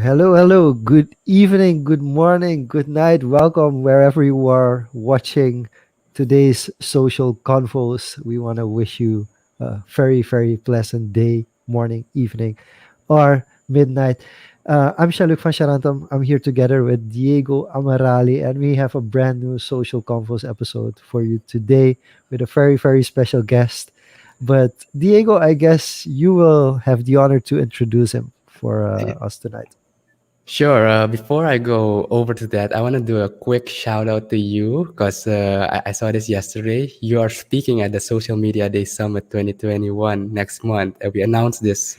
Hello, hello. Good evening, good morning, good night. Welcome wherever you are watching today's social confoes. We want to wish you a very, very pleasant day, morning, evening, or midnight. I'm Jean-luc van Charantam. I'm here together with Diego Amarali, and we have a brand new social confoes episode for you today with a very, very special guest. But Diego, I guess you will have the honor to introduce him for us tonight. Sure. Before I go over to that, I want to do a quick shout out to you because I saw this yesterday. You are speaking at the Social Media Day Summit 2021 next month. And we announced this,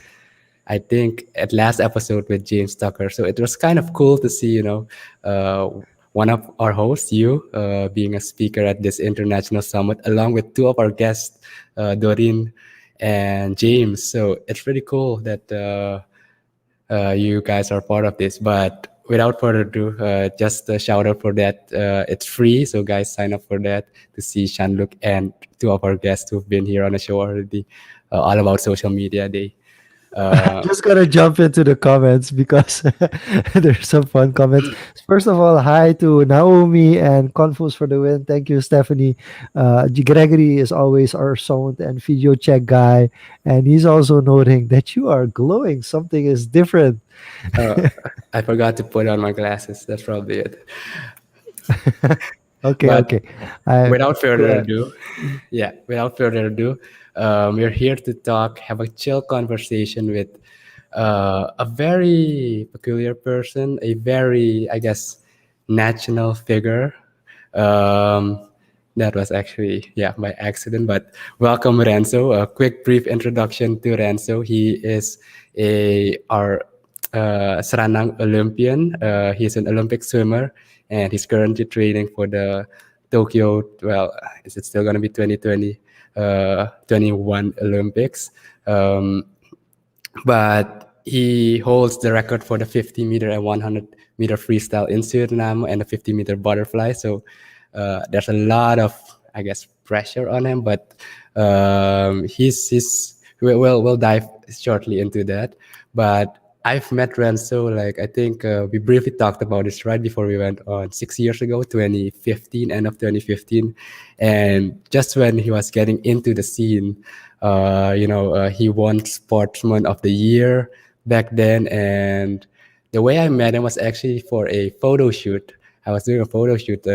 I think, at last episode with James Tucker. So it was kind of cool to see, uh, one of our hosts, you, being a speaker at this international summit, along with two of our guests, Doreen and James. So it's pretty cool that. You guys are part of this. But without further ado, just a shout out for that. It's free, so guys sign up for that to see Jean-luc and two of our guests who've been here on the show already, all about social media day. Uh, Just gonna jump into the comments because there's some fun comments. First of all, hi to Naomi and Confus for the win. Thank you, Stephanie. Gregory is always our sound and video check guy, and he's also noting that you are glowing. Something is different. uh, I forgot to put on my glasses. That's probably it. Okay, But okay. I without go further ahead. ado, yeah, without further ado, we're here to talk, have a chill conversation with a very peculiar person, a very, I guess, national figure. Um, that was actually, yeah, by accident. But welcome, Renzo. A quick, brief introduction to Renzo. He is our Suriname Olympian. He's an Olympic swimmer, and he's currently training for the Tokyo. Well, is it still going to be 2020, 21 Olympics? Um, but he holds the record for the 50-meter and 100-meter freestyle in Suriname and the 50-meter butterfly. So there's a lot of, I guess, pressure on him, but we'll dive shortly into that. But I've met Renzo, like, I think we briefly talked about this right before we went on 6 years ago, 2015, end of 2015. And just when he was getting into the scene, he won Sportsman of the Year back then. And the way I met him was actually for a photo shoot. I was doing a photo shoot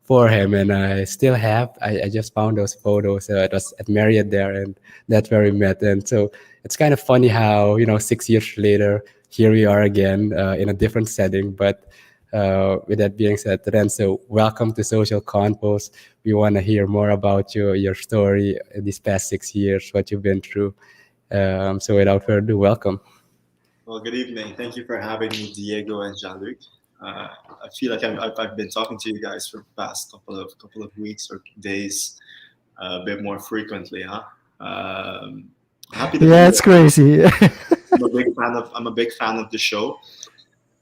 for him, and I still have. I just found those photos. It was at Marriott there, and that's where we met. And so it's kind of funny how 6 years later, here we are again in a different setting. But with that being said, Renzo, welcome to Social Confoes. We want to hear more about your story these past 6 years, what you've been through. So without further ado, welcome. Well, good evening. Thank you for having me, Diego and Jean-luc. I feel like I've been talking to you guys for the past couple of weeks or days, a bit more frequently, huh? Happy to be Yeah, here. it's crazy. I'm a big fan of the show,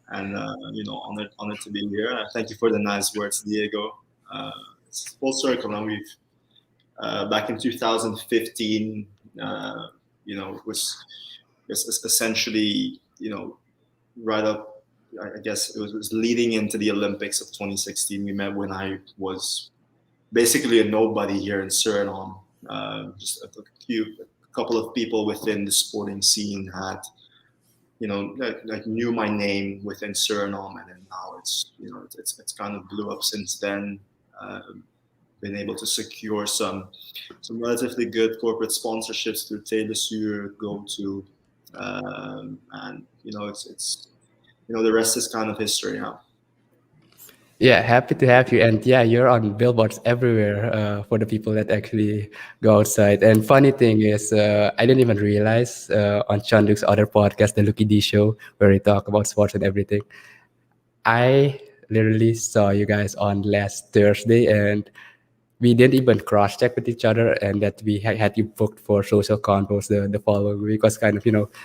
and honored to be here. Thank you for the nice words, Diego. It's full circle, and we've back in 2015, was essentially, right up, I guess it was leading into the Olympics of 2016. We met when I was basically a nobody here in Suriname. Just a couple of people within the sporting scene had, like knew my name within Suriname, and then now it's kind of blew up since then. Been able to secure some relatively good corporate sponsorships through Telesur, GoTo, and it's the rest is kind of history now. Yeah, happy to have you. And yeah, you're on billboards everywhere for the people that actually go outside. And funny thing is, I didn't even realize on Jean-luc's other podcast, the Lucky D Show, where we talk about sports and everything. I literally saw you guys on last Thursday, and we didn't even cross check with each other, and that we had you booked for social convos the following week was kind of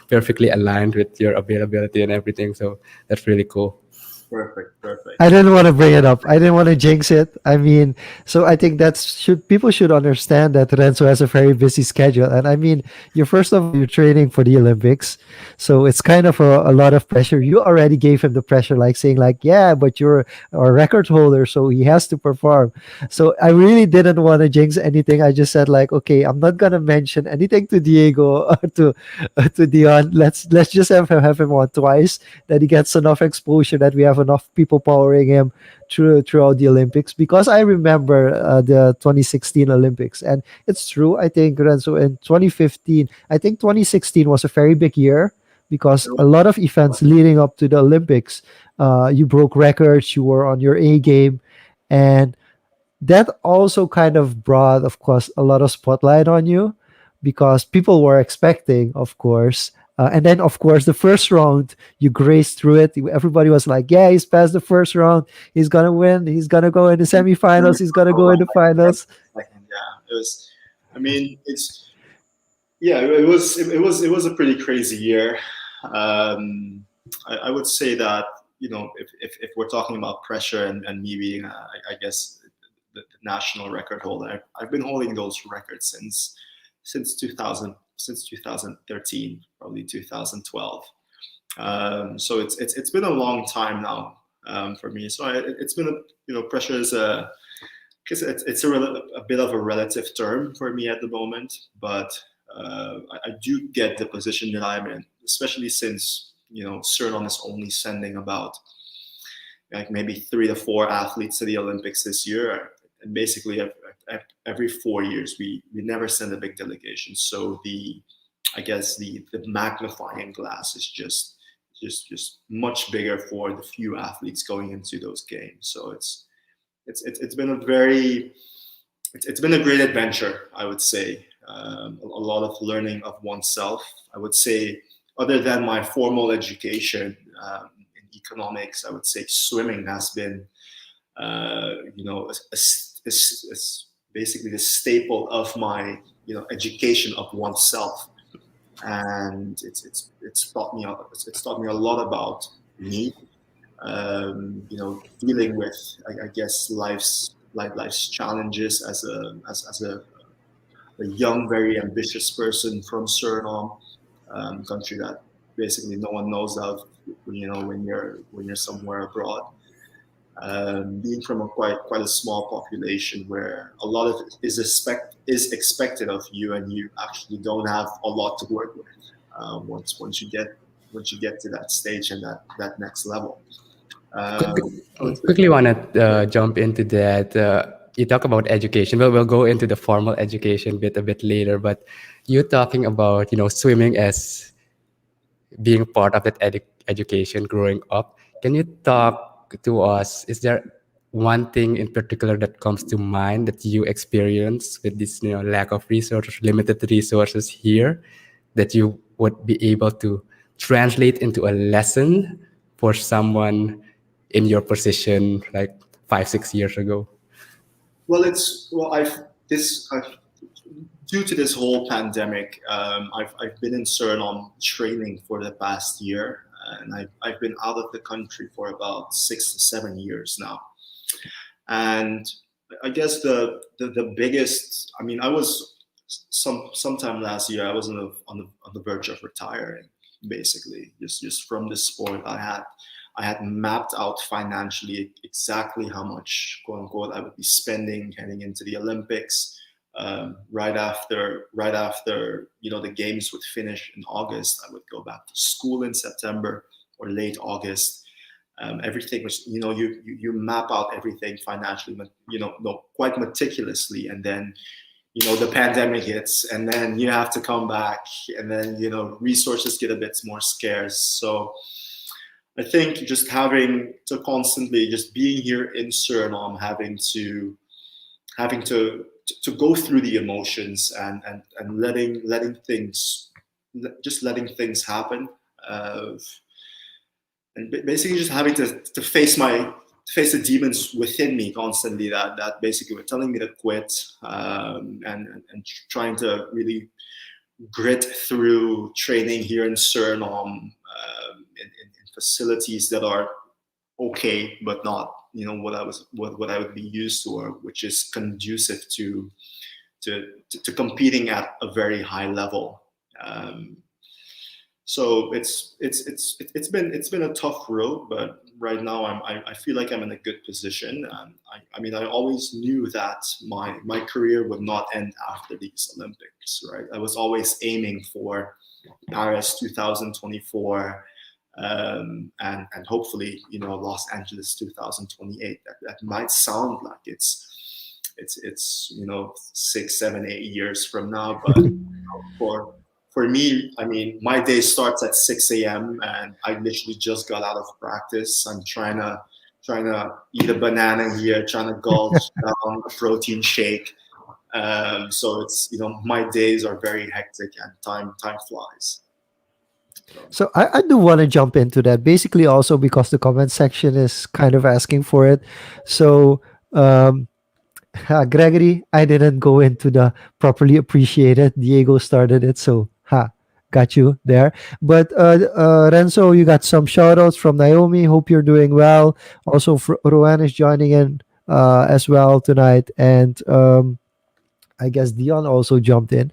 perfectly aligned with your availability and everything. So that's really cool. Perfect, perfect. I didn't want to bring it up. I didn't want to jinx it. I mean, so I think that's should people should understand that Renzo has a very busy schedule. And I mean, you're first of all you're training for the Olympics, so it's kind of a lot of pressure. You already gave him the pressure, like saying like, yeah, but you're a record holder, so he has to perform. So I really didn't want to jinx anything. I just said like, okay, I'm not gonna mention anything to Diego or to Dion. Let's just have him on twice, that he gets enough exposure, that we have enough people powering him throughout the Olympics. Because I remember the 2016 Olympics, and it's true. I think Renzo in 2015, I think 2016 was a very big year because a lot of events leading up to the Olympics, you broke records, you were on your A game, and that also kind of brought, of course, a lot of spotlight on you because people were expecting, of course. And then, of course, the first round, you grazed through it. Everybody was like, yeah, he's passed the first round. He's going to win. He's going to go in the semifinals. He's going to go in the finals. Second, yeah, it was. I mean, it's yeah, it was a pretty crazy year. I would say that if we're talking about pressure and me being, I guess, the national record holder, I've been holding those records since 2000 since 2013, probably 2012. So it's been a long time now for me. So it's been pressure is a because it's a bit of a relative term for me at the moment, but I do get the position that I'm in, especially since Suriname is only sending about like maybe 3 to 4 athletes to the Olympics this year, and basically every 4 years we never send a big delegation. So I guess the magnifying glass is just much bigger for the few athletes going into those games. So it's been a very it's been a great adventure, I would say. A lot of learning of oneself, I would say. Other than my formal education in economics, I would say swimming has been, basically the staple of my, education of oneself, and it's taught me a lot about me, dealing with, I guess, life's challenges as a young, very ambitious person from Suriname, country that basically no one knows of, when you're somewhere abroad. Being from a quite a small population where a lot of it is expected of you, and you actually don't have a lot to work with once you get to that stage and that next level. Quickly, So it's quickly want to jump into that. You talk about education. Well, we'll go into the formal education bit a bit later, but you talking about swimming as being part of that education growing up. Can you talk to us? Is there one thing in particular that comes to mind that you experience with this lack of resources, limited resources here, that you would be able to translate into a lesson for someone in your position like 5 6 years ago? I've due to this whole pandemic, I've been in Suriname training for the past year, and I've been out of the country for about 6 to 7 years now. And I guess the biggest, I mean, I was sometime last year, I was on the verge of retiring, basically, just from the sport. I had mapped out financially exactly how much, quote unquote, I would be spending heading into the Olympics. Right after the games would finish in August, I would go back to school in September or late August. Everything was, you map out everything financially, but quite meticulously, and then the pandemic hits, and then you have to come back, and then resources get a bit more scarce. So I think just having to constantly just being here in Suriname, having to go through the emotions and letting things happen, and basically just having to face the demons within me constantly that basically were telling me to quit, and trying to really grit through training here in Suriname, in facilities that are okay, but not what what I would be used to, or which is conducive to competing at a very high level. Um, so it's been a tough road, but right now I feel like I'm in a good position. I mean, I always knew that my career would not end after these Olympics, right? I was always aiming for Paris 2024, and hopefully Los Angeles 2028. That might sound like it's 6, 7, 8 years from now, but for for me, I mean, my day starts at 6 a.m. and I literally just got out of practice. I'm trying to eat a banana here, trying to gulch down a protein shake. So it's my days are very hectic and time flies. So So I do want to jump into that. Basically, also because the comment section is kind of asking for it. So um, Gregory, I didn't go into the properly appreciated. Diego started it, so got you there. But Renzo, you got some shout outs from Naomi. Hope you're doing well. Also, Rowan is joining in as well tonight, and I guess Dion also jumped in.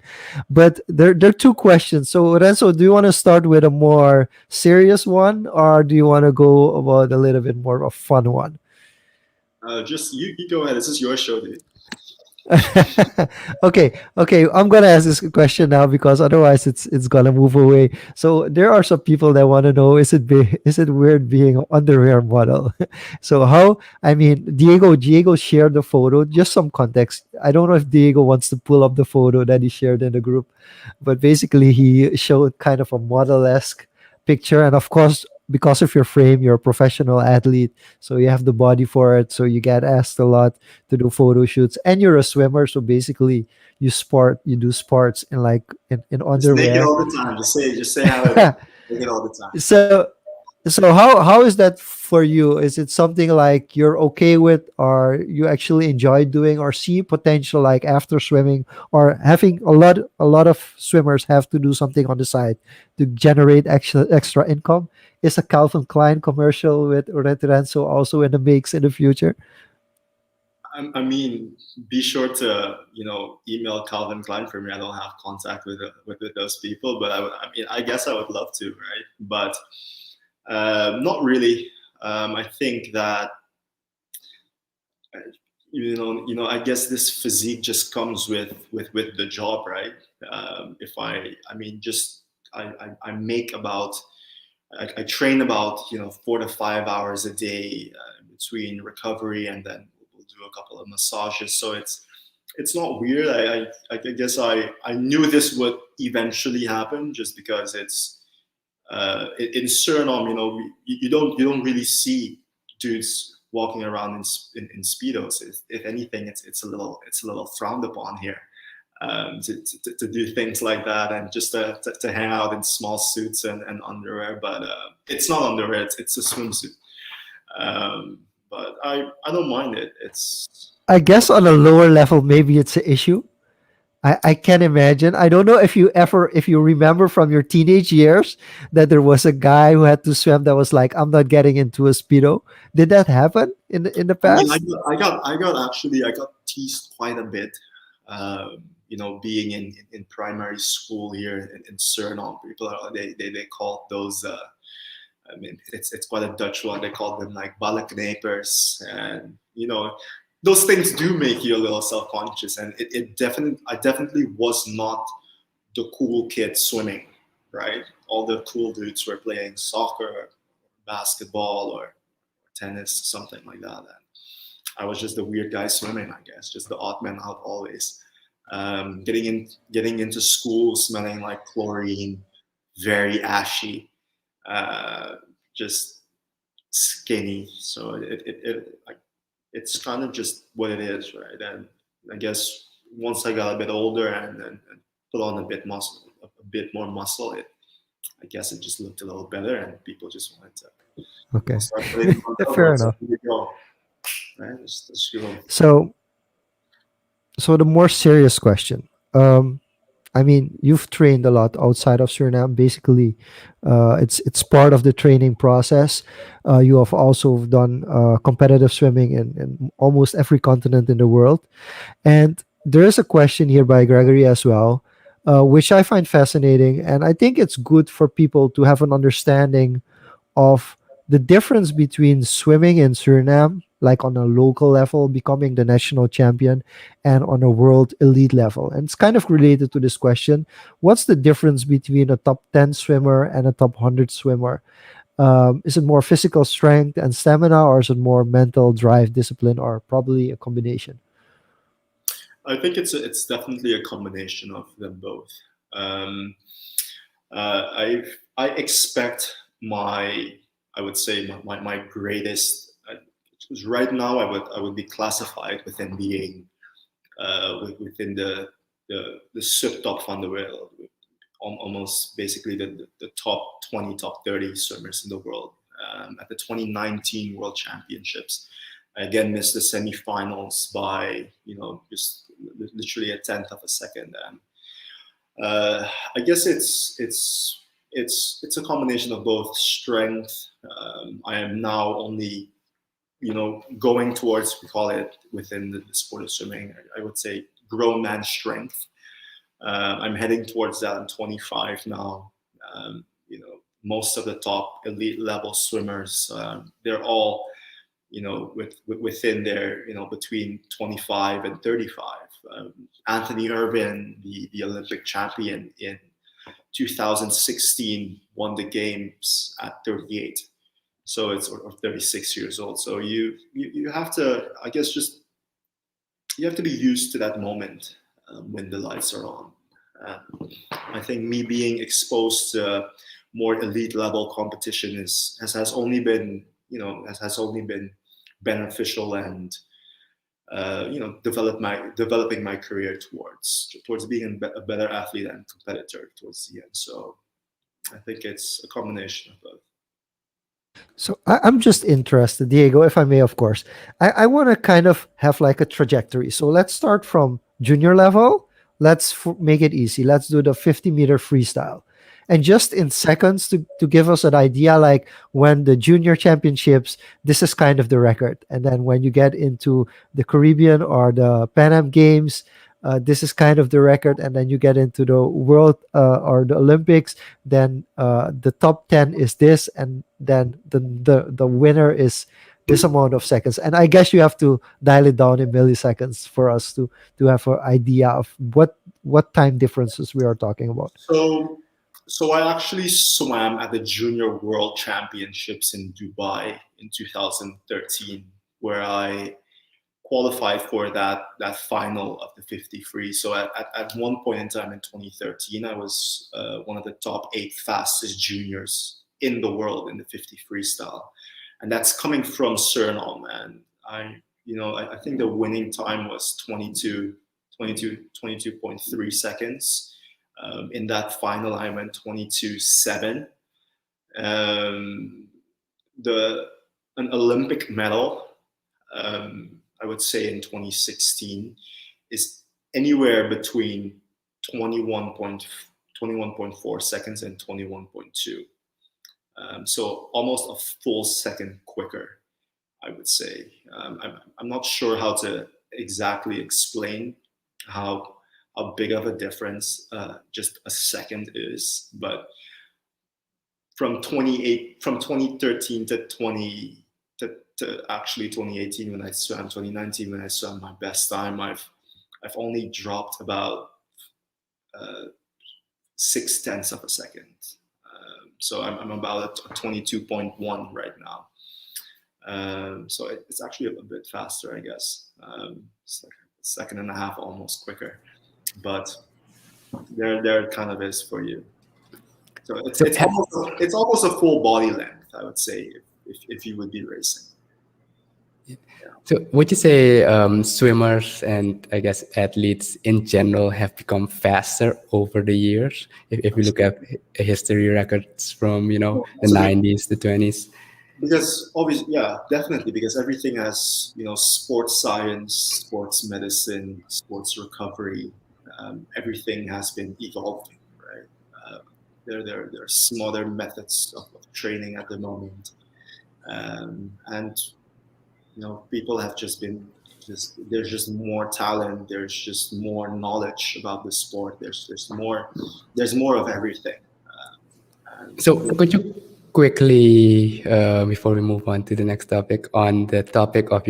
But there are two questions. So Renzo, do you want to start with a more serious one, or do you want to go about a little bit more of a fun one? just you go ahead. This is your show, dude. Okay. I'm gonna ask this question now because otherwise it's gonna move away. So there are some people that want to know: is it weird being an underwear model? So how? I mean, Diego shared the photo. Just some context. I don't know if Diego wants to pull up the photo that he shared in the group, but basically he showed kind of a model esque picture, and of course. Because of your frame, you're a professional athlete, so you have the body for it. So you get asked a lot to do photo shoots, and you're a swimmer, so basically you do sports in in Just naked underwear. all the time. Just say how it is. Naked all the time. So how is that for you? Is it something like you're okay with, or you actually enjoy doing, or see potential like after swimming, or having a lot of swimmers have to do something on the side to generate extra income? Is a Calvin Klein commercial with Renzo also in the mix in the future? I mean, be sure to email Calvin Klein for me. I don't have contact with those people, but I mean, I guess I would love to, right? But not really. I think that uh, I guess this physique just comes with the job, right? If I mean, just I make about I train about 4 to 5 hours a day between recovery, and then we'll do a couple of massages. So it's not weird. I guess I knew this would eventually happen, just because it's in Suriname. You don't really see dudes walking around in speedos. If anything, it's a little frowned upon here. To do things like that, and just to hang out in small suits and underwear. But it's not underwear, it's a swimsuit. But I don't mind it. It's I guess on a lower level, maybe it's an issue. I can imagine. I don't know if you remember from your teenage years that there was a guy who had to swim that was like, I'm not getting into a speedo. Did that happen in the I mean, past? I got teased quite a bit. Being in primary school here in Suriname, people they call those. I mean, it's quite a Dutch one. They call them like balaknepers, and those things do make you a little self-conscious. And I definitely was not the cool kid swimming, right? All the cool dudes were playing soccer, basketball, or tennis, something like that. And I was just the weird guy swimming, I guess, just the odd man out always. Getting into school smelling like chlorine, very ashy, uh, just skinny. So it's kind of just what it is, right? And I guess once I got a bit older and put on a bit more muscle, I guess it just looked a little better, and people just wanted to Okay. start putting on Fair elbows. So enough. here we go, right? Just go. So the more serious question. I mean, you've trained a lot outside of Suriname. Basically, it's part of the training process. You have also done competitive swimming in almost every continent in the world. And there is a question here by Gregory as well, which I find fascinating. And I think it's good for people to have an understanding of the difference between swimming in Suriname, like on a local level, becoming the national champion, and on a world elite level. And it's kind of related to this question: what's the difference between a top 10 swimmer and a top 100 swimmer? Is it more physical strength and stamina, or is it more mental drive, discipline, or probably a combination? I think it's definitely a combination of them both. Um, I expect my I would say my greatest. Because right now I would be classified within being within the subtop van de wereld, almost basically the top 20, top 30 swimmers in the world. At the 2019 World Championships, I again missed the semifinals by just literally a tenth of a second. And I guess it's a combination of both strength. I am now only going towards, we call it within the sport of swimming, I would say grown man strength. I'm heading towards that. I'm 25 now. Most of the top elite level swimmers, they're all, within their, between 25 and 35. Anthony Irvin, the Olympic champion in 2016, won the games at 38. So it's or 36 years old. So you have to, I guess, just you have to be used to that moment when the lights are on. Uh, I think me being exposed to more elite level competition has only been has only been beneficial and developing my career towards being a better athlete and competitor towards the end. So I think it's a combination of both. So I'm just interested, Diego, if I may, of course. I want to kind of have like a trajectory. So let's start from junior level. Let's make it easy. Let's do the 50-meter freestyle. And just in seconds to give us an idea, like when the junior championships, this is kind of the record. And then when you get into the Caribbean or the Pan Am Games, this is kind of the record. And then you get into the World or the Olympics, then the top 10 is this, and then the winner is this amount of seconds. And I guess you have to dial it down in milliseconds for us to have an idea of what time differences we are talking about. So I actually swam at the Junior World Championships in Dubai in 2013, where I qualified for that final of the 50 free. So at one point in time in 2013, I was one of the top 8 fastest juniors in the world in the 50 freestyle, and that's coming from Suriname. And I think the winning time was 22.3 seconds. In that final, I went 22.7. Um, the an Olympic medal, I would say in 2016, is anywhere between 21.4 seconds and 21.2. So almost a full second quicker, I would say. I'm not sure how to exactly explain how big of a difference just a second is, but from 2013 to actually 2018 when I swam, 2019 when I swam my best time, I've only dropped about 6/10 of a second. So I'm about a 22.1 right now. So it's actually a bit faster, I guess. It's like a second and a half almost quicker, but there it kind of is for you. So So it's almost a full body length, I would say, if you would be racing. So would you say swimmers and I guess athletes in general have become faster over the years? If we look at history records from the So 90s, the 20s. because obviously, yeah, definitely, because everything has sports science, sports medicine, sports recovery. everything has been evolving, right? Uh, there's smaller methods of training at the moment, and people have just been just there's just more talent, there's just more knowledge about the sport, there's more of everything. So And could you quickly, before we move on to the next topic, on the topic of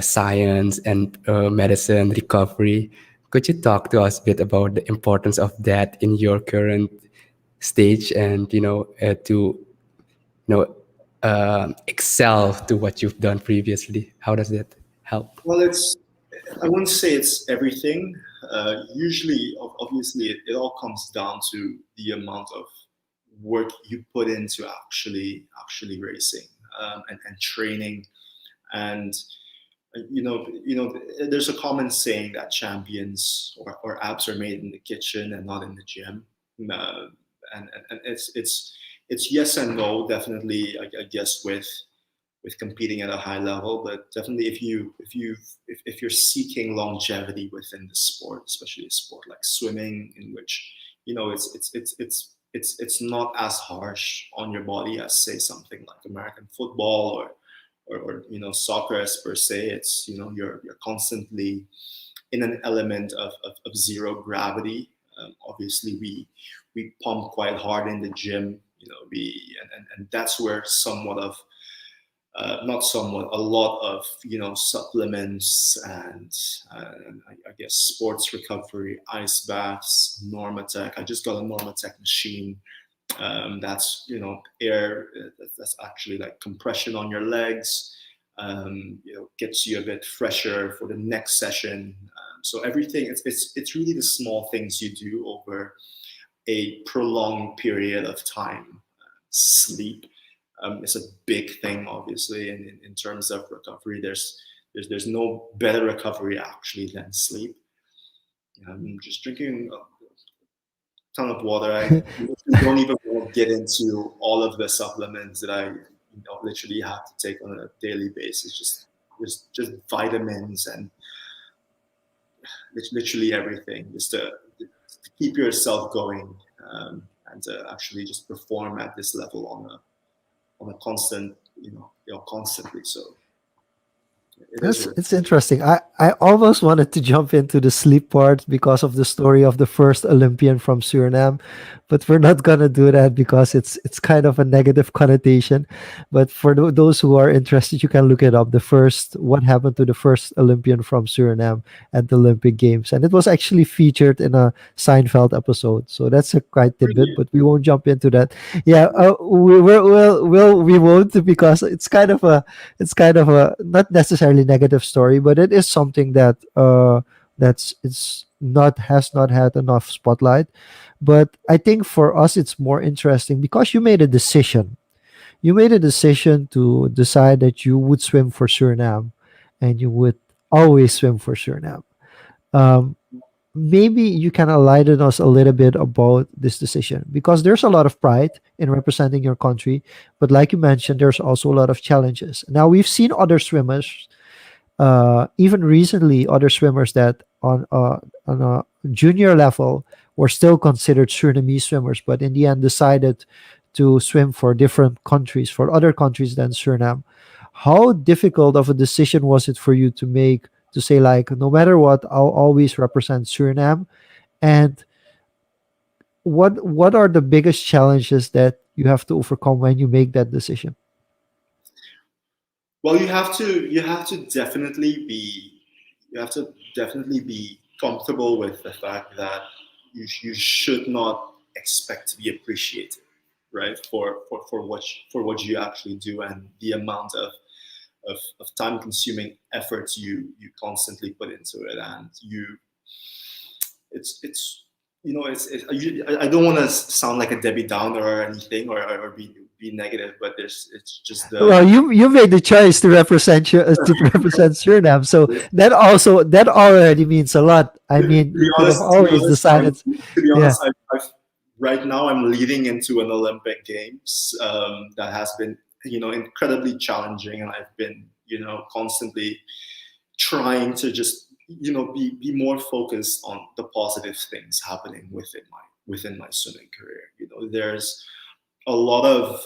science and medicine recovery, could you talk to us a bit about the importance of that in your current stage, and to excel to what you've done previously? How does that help? well, I wouldn't say it's everything. Usually, obviously, it all comes down to the amount of work you put into actually racing, and training. And there's a common saying that champions or abs are made in the kitchen and not in the gym. Uh, and it's yes and no, definitely. I guess with competing at a high level, but definitely if you're seeking longevity within the sport, especially a sport like swimming, in which it's not as harsh on your body as, say, something like American football or soccer as per se. It's you're constantly in an element of zero gravity. Obviously, we pump quite hard in the gym. And that's where somewhat of not somewhat, a lot of supplements and I guess sports recovery, ice baths, Normatec. I just got a Normatec machine. That's air. That's actually like compression on your legs. Gets you a bit fresher for the next session. So everything, it's really the small things you do over a prolonged period of time. Sleep is a big thing, obviously, in terms of recovery. There's no better recovery actually than sleep. Just drinking a ton of water. I don't even want to get into all of the supplements that I literally have to take on a daily basis. Just vitamins and literally everything, just to keep yourself going, and to actually just perform at this level on a constant, constantly. So it is That's what. it's interesting. I almost wanted to jump into the sleep part because of the story of the first Olympian from Suriname, but we're not gonna do that because it's kind of a negative connotation. But for those who are interested, you can look it up. The first what happened to the first Olympian from Suriname at the Olympic Games, and it was actually featured in a Seinfeld episode. So that's a quite tidbit, but we won't jump into that. Yeah, we won't because it's kind of a not necessarily negative story, but it is something that that's it's not has not had enough spotlight. But I think for us it's more interesting because you made a decision. You made a decision to decide that you would swim for Suriname, and you would always swim for Suriname. Um, Maybe you can enlighten us a little bit about this decision because there's a lot of pride in representing your country, but like you mentioned, there's also a lot of challenges. Now we've seen other swimmers, even recently, other swimmers that on a junior level were still considered Surinamese swimmers, but in the end decided to swim for different countries, for other countries than Suriname. How difficult of a decision was it for you to make to say like, no matter what, I'll always represent Suriname? And what are the biggest challenges that you have to overcome when you make that decision? Well, you have to definitely be comfortable with the fact that you should not expect to be appreciated, right? For what you actually do, and the amount of time consuming efforts you constantly put into it. And it's I don't want to sound like a Debbie Downer or anything, or be negative, but it's just Well, you made the choice to represent you to represent Suriname, so that already means a lot. I mean, to be you could have honest, to be always honest, I'm decided, to be yeah. honest, right now I'm leading into an Olympic Games, that has been incredibly challenging, and I've been constantly trying to just be more focused on the positive things happening within my swimming career. There's a lot of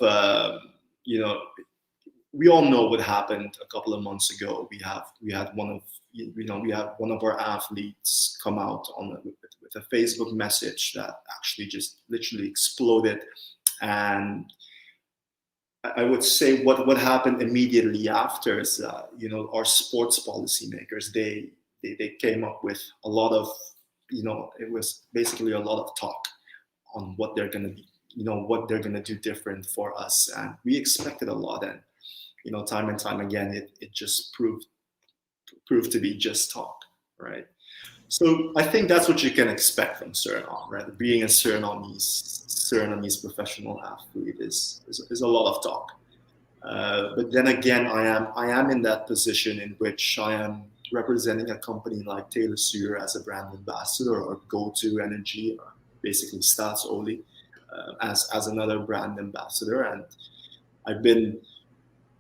we all know what happened a couple of months ago. We had one of our athletes come out with a Facebook message that actually just literally exploded. And I would say what happened immediately after is our sports policymakers, they came up with a lot of, it was basically a lot of talk on what they're going to be, what they're going to do different for us. And we expected a lot. And time and time again, it just proved to be just talk, right? So I think that's what you can expect from Suriname, right? Being a Surinamese professional athlete is a lot of talk. But then again, I am in that position in which I am representing a company like Kayser as a brand ambassador, or Go-To Energy, or basically Stats Only, as another brand ambassador, and I've been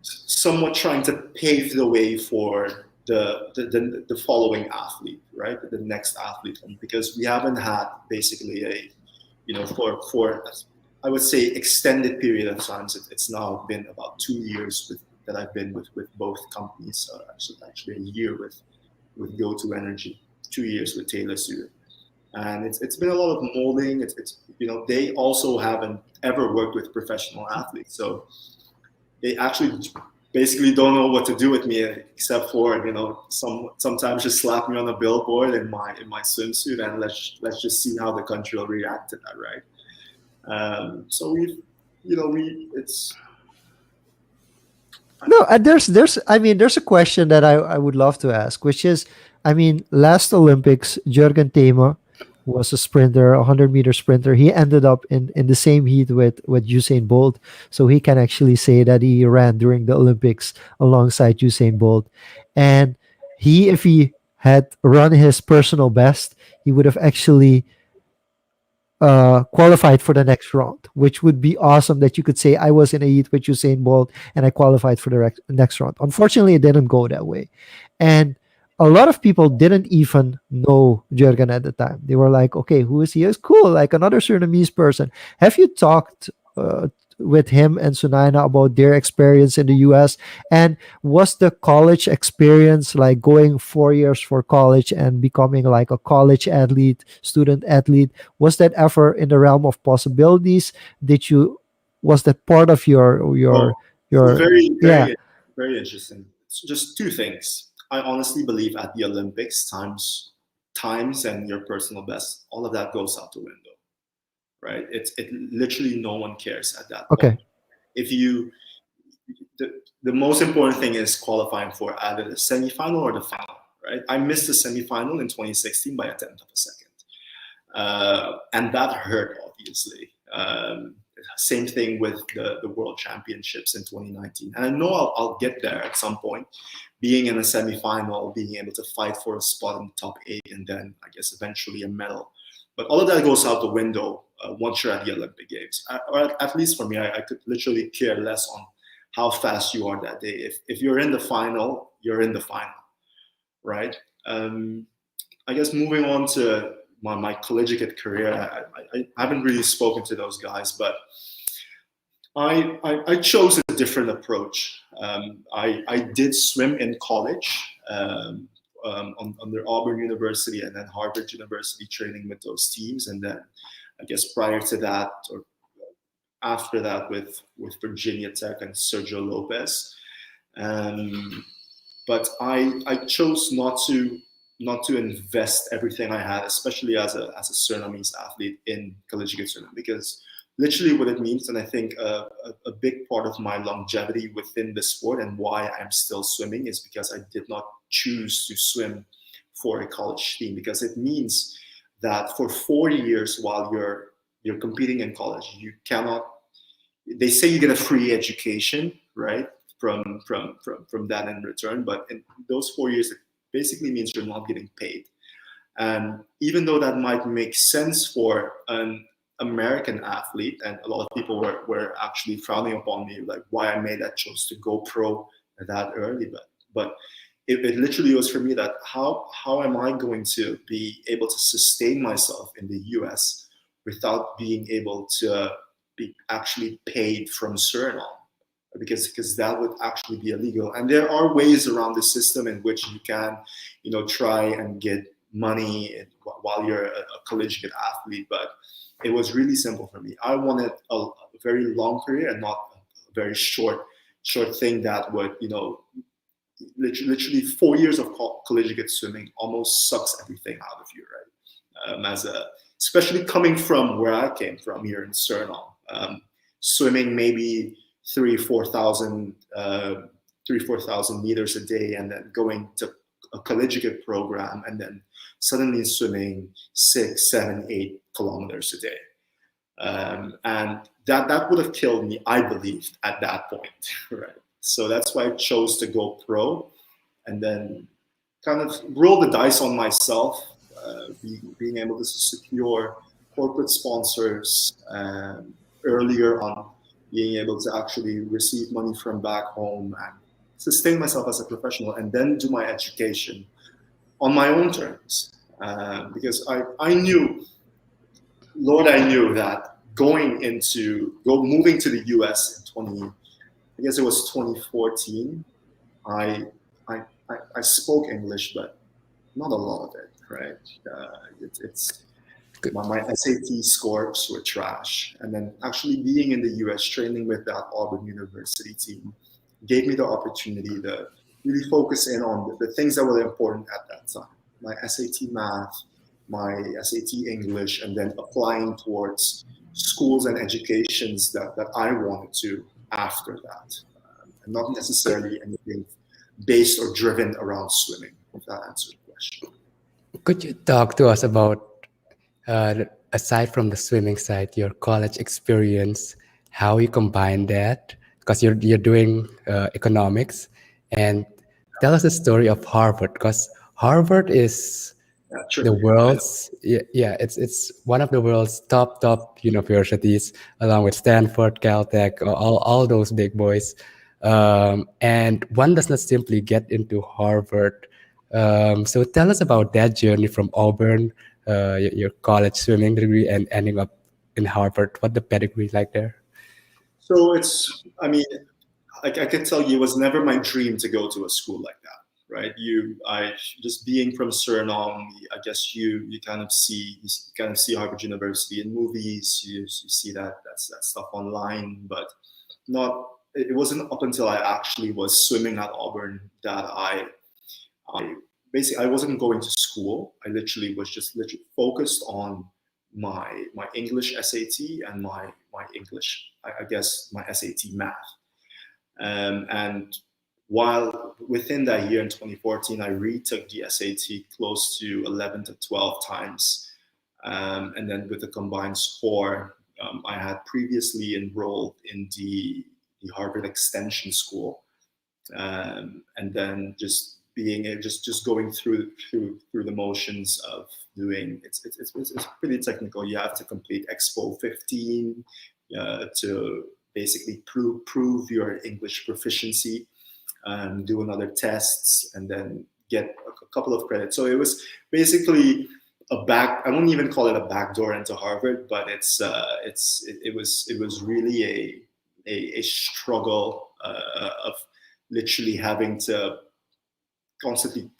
somewhat trying to pave the way for the following athlete, right? The next athlete, because we haven't had basically for I would say extended period of time. It's now been about 2 years that I've been with both companies. Actually a year with Go-To Energy, 2 years with Taylor Sue, and it's been a lot of molding. It's they also haven't ever worked with professional athletes, so they actually basically don't know what to do with me, except for sometimes just slap me on a billboard in my swimsuit, and let's just see how the country will react to that, right? So it's No, there's a question that I would love to ask, which is, last Olympics, Jurgen Thema was a sprinter, a 100-meter sprinter. He ended up in the same heat with Usain Bolt, so he can actually say that he ran during the Olympics alongside Usain Bolt. And if he had run his personal best, he would have actually qualified for the next round, which would be awesome, that you could say, I was in a heat with Usain Bolt and I qualified for the next round. Unfortunately, it didn't go that way. And a lot of people didn't even know Jurgen at the time. They were like, okay, who is he? It's cool, like another Surinamese person. Have you talked with him and Sunaina about their experience in the US? And was the college experience, like going 4 years for college and becoming like a college athlete, student athlete, was that ever in the realm of possibilities? Was that part of oh, your very, yeah, very, very interesting. So just two things. I honestly believe at the Olympics, times and your personal best, all of that goes out the window, right? It literally, no one cares at that point. okay, If you the most important thing is qualifying for either the semifinal or the final, right? I missed the semifinal in 2016 by a tenth of a second, and that hurt, obviously. Same thing with the World Championships in 2019, and I know I'll get there at some point. Being in a semifinal, being able to fight for a spot in the top 8, and then I guess eventually a medal. But all of that goes out the window once you're at the Olympic Games. Or at least for me, I could literally care less on how fast you are that day. If you're in the final, you're in the final, right? I guess moving on to my collegiate career, I haven't really spoken to those guys, but I chose a different approach. I did swim in college under Auburn University and then Harvard University, training with those teams. And then I guess prior to that, or after that, with Virginia Tech and Sergio Lopez. But I chose not to invest everything I had, especially as a Surinamese athlete, in collegiate swimming, because literally what it means, and I think a big part of my longevity within the sport and why I'm still swimming, is because I did not choose to swim for a college team, because it means that for 4 years while you're competing in college, you cannot. They say you get a free education, right, from that in return, but in those 4 years, it basically means you're not getting paid. And even though that might make sense for an American athlete, and a lot of people were actually frowning upon me, like why I made that choice to go pro that early, but it literally was for me that how am I going to be able to sustain myself in the US without being able to be actually paid from Suriname, because that would actually be illegal. And there are ways around the system in which you can, try and get money while you're a collegiate athlete, but it was really simple for me. I wanted a very long career and not a very short thing that would, literally 4 years of collegiate swimming almost sucks everything out of you, right? Especially coming from where I came from here in Suriname, swimming maybe 4,000 meters a day, and then going to a collegiate program, and then suddenly swimming 6, 7, 8 kilometers a day. And that would have killed me, I believed, at that point, right? So that's why I chose to go pro, and then kind of roll the dice on myself, being able to secure corporate sponsors earlier on, being able to actually receive money from back home and sustain myself as a professional, and then do my education on my own terms. Because I knew, Lord, I knew that moving to the US in I guess it was 2014. I spoke English, but not a lot of it, right? It's my SAT scores were trash, and then actually being in the US training with that Auburn University team gave me the opportunity to really focus in on the things that were important at that time. My SAT math, my SAT English, and then applying towards schools and educations that I wanted to after that, and not necessarily anything based or driven around swimming, if that answers the question. Could you talk to us about, aside from the swimming side, your college experience, how you combine that? Because you're doing economics, and tell us the story of Harvard. Because Harvard is Yeah, the true. world's, yeah, it's one of the world's top universities, along with Stanford, Caltech, all those big boys. And one does not simply get into Harvard. So tell us about that journey from Auburn, your college swimming degree, and ending up in Harvard. What the pedigree like there? So I mean, I can tell you, it was never my dream to go to a school like that, right? I just being from Suriname, I guess you kind of see Harvard University in movies. You see that stuff online, but not. It wasn't up until I actually was swimming at Auburn that I basically I wasn't going to school. I literally was just focused on my English SAT and my English, I guess my SAT math. And while within that year in 2014, I retook the SAT close to 11 to 12 times. And then with the combined score, I had previously enrolled in the Harvard Extension School. And then just just going through the motions of doing it's pretty technical. You have to complete Expo 15 to basically prove your English proficiency, do another tests, and then get a couple of credits. So it was basically I wouldn't even call it a backdoor into Harvard, but it was really a struggle of literally having to constantly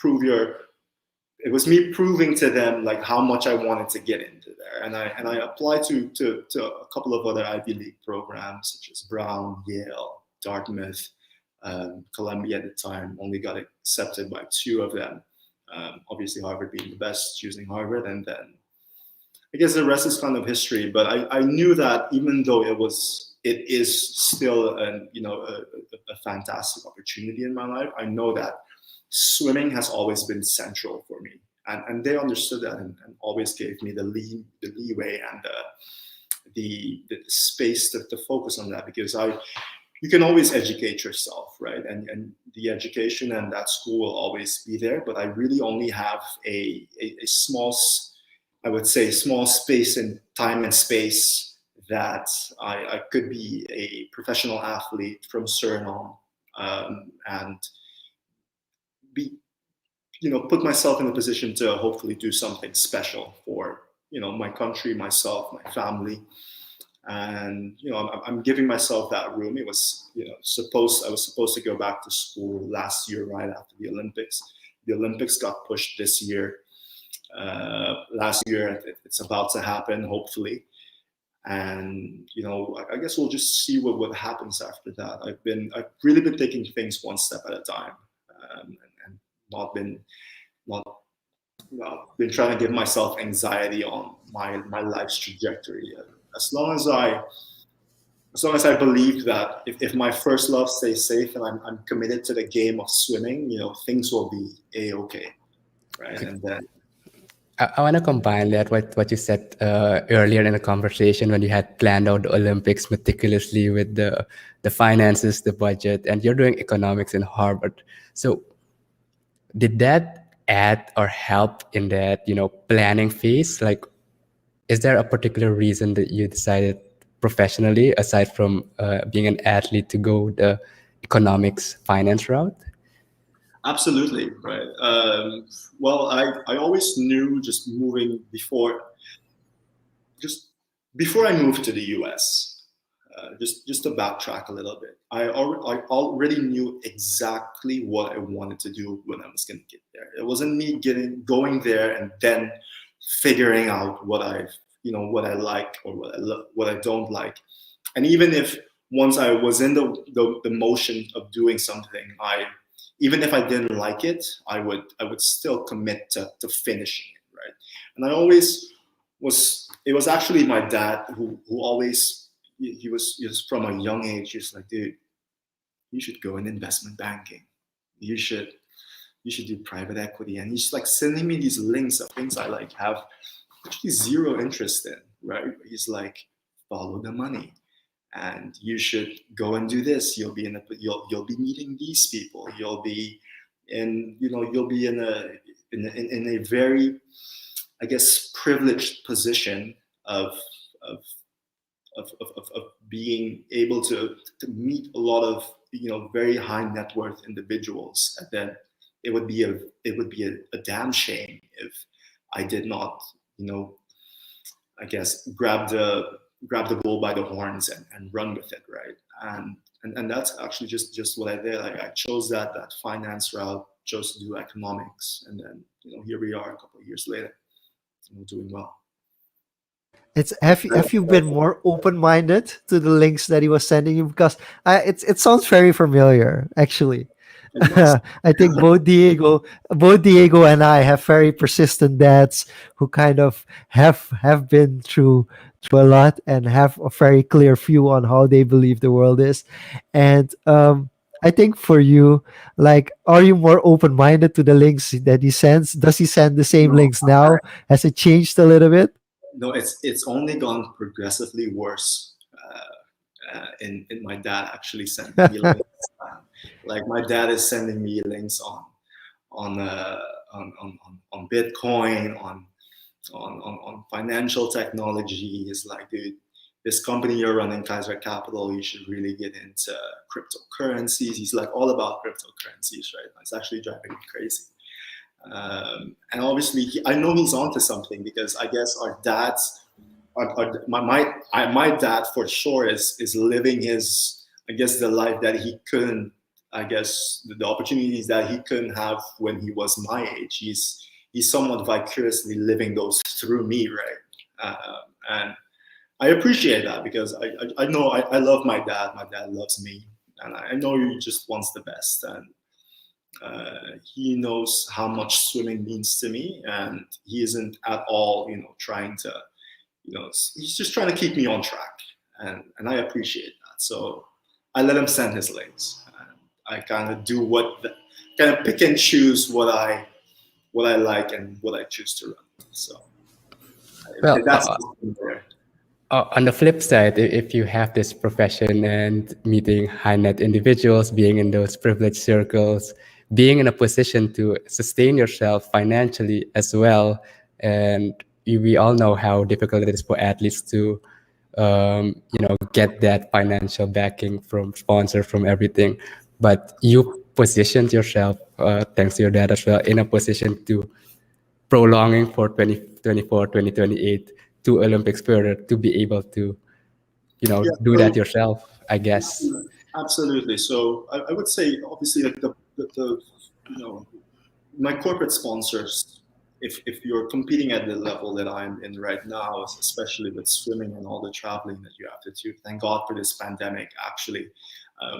it was me proving to them like how much I wanted to get into there. And I applied to a couple of other Ivy League programs such as Brown, Yale, Dartmouth, Columbia at the time. Only got accepted by 2 of them. Obviously Harvard being the best, choosing Harvard, and then I guess the rest is kind of history. But I knew that even though it is still a fantastic opportunity in my life, I know that swimming has always been central for me, and they understood that and always gave me the leeway and the space to focus on that, because you can always educate yourself, right? And the education and that school will always be there, but I really only have a small, I would say, small space in time and space that I could be a professional athlete from Suriname, and be, put myself in a position to hopefully do something special for, my country, myself, my family. And, I'm giving myself that room. It was, I was supposed to go back to school last year, right after the Olympics. The Olympics got pushed this year. Last year, it's about to happen, hopefully. And I guess we'll just see what happens after that. I've really been taking things one step at a time, and not been not been trying to give myself anxiety on my life's trajectory. As long as I believe that if my first love stays safe and I'm committed to the game of swimming, things will be a-okay, right? And then I want to combine that what you said earlier in the conversation when you had planned out the Olympics meticulously with the finances, the budget, and you're doing economics in Harvard. So did that add or help in that planning phase? Like, is there a particular reason that you decided professionally, aside from being an athlete, to go the economics finance route? Absolutely, right. Well, I always knew just moving before I moved to the US. Just to backtrack a little bit, I already knew exactly what I wanted to do when I was going to get there. It wasn't me going there and then figuring out what I like or what I don't like. And even if once I was in the motion of doing something, even if I didn't like it, I would still commit to finishing it, right? And I always was. It was actually my dad who always. He was from a young age. He was like, dude, you should go in investment banking. You should do private equity. And he's like sending me these links of things I like have actually zero interest in, right? He's like, follow the money, and you should go and do this. You'll be be meeting these people. You'll be in a very, I guess, privileged position of being able to meet a lot of very high net worth individuals, and then it would be a damn shame if I did not I guess grab the bull by the horns and run with it, right? And that's actually just what I did. I chose that finance route, chose to do economics, and then here we are a couple of years later, doing well. Have you been more open minded to the links that he was sending you? Because it sounds very familiar, actually. I think both Diego and I have very persistent dads who kind of have been through a lot and have a very clear view on how they believe the world is. And I think for you, like, are you more open minded to the links that he sends? Does he send the same No, links now? Has it changed a little bit? no, it's only gone progressively worse. In my dad actually sent me links. Like my dad is sending me links on Bitcoin, on financial technology. He's like, dude, this company you're running, Kayser Capital, you should really get into cryptocurrencies. He's like all about cryptocurrencies, right? It's actually driving me crazy. And obviously, I know he's onto something, because I guess our dads, my dad for sure is living his, I guess, the life that he couldn't, I guess, the opportunities that he couldn't have when he was my age. He's somewhat vicariously living those through me, right? And I appreciate that, because I know I love my dad. My dad loves me, and I know he just wants the best. And he knows how much swimming means to me, and he isn't at all, trying to, he's just trying to keep me on track, and I appreciate that. So I let him send his links, and I kind of do kind of pick and choose what I like and what I choose to run. So Well, that's on the flip side, if you have this profession and meeting high net individuals, being in those privileged circles, being in a position to sustain yourself financially as well, and we all know how difficult it is for athletes to, get that financial backing from sponsor, from everything. But you positioned yourself, thanks to your dad as well, in a position to prolonging for 2024, 2028 to Olympics further to be able to, Yeah, do that so yourself, I guess. absolutely. So I would say, obviously, like the you know my corporate sponsors. If you're competing at the level that I'm in right now, especially with swimming and all the traveling that you have to do, thank God for this pandemic. Actually,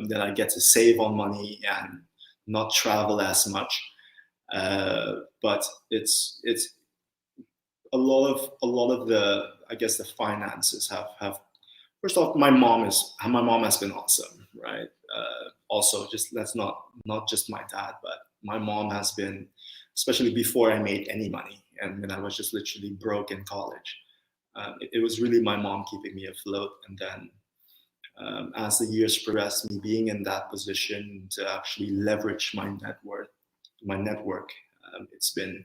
that I get to save on money and not travel as much. But it's a lot of the, I guess, the finances have. First off, my mom has been awesome, right? Also, just that's not just my dad, but my mom has been, especially before I made any money, and when I was just literally broke in college. It was really my mom keeping me afloat, and then as the years progressed, me being in that position to actually leverage my network, it's been,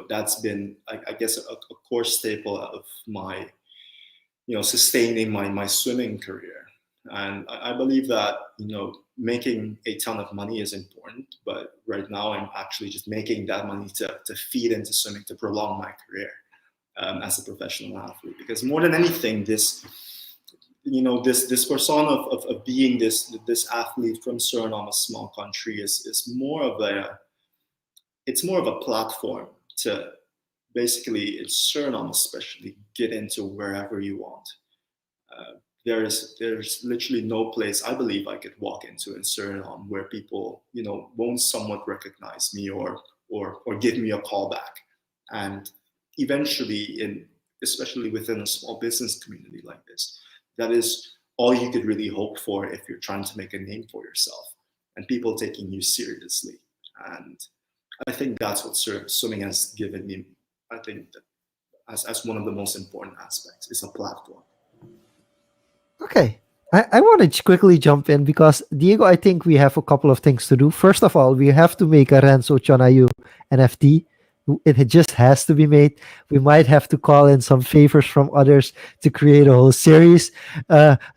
that's been, I guess, a core staple of my, sustaining my swimming career. And I believe that, making a ton of money is important, but right now I'm actually just making that money to feed into swimming, to prolong my career as a professional athlete. Because more than anything, this persona of being this athlete from Suriname, a small country, is more of a platform to basically, in Suriname especially, get into wherever you want. There's literally no place I believe I could walk into in Suriname where people, won't somewhat recognize me or give me a call back. And eventually, especially within a small business community like this, that is all you could really hope for if you're trying to make a name for yourself and people taking you seriously. And I think that's what swimming has given me. I think that as one of the most important aspects, is a platform. Okay. I want to quickly jump in because Diego, I think we have a couple of things to do. First of all, we have to make a Renzo Tjon A Joe NFT. It just has to be made. We might have to call in some favors from others to create a whole series.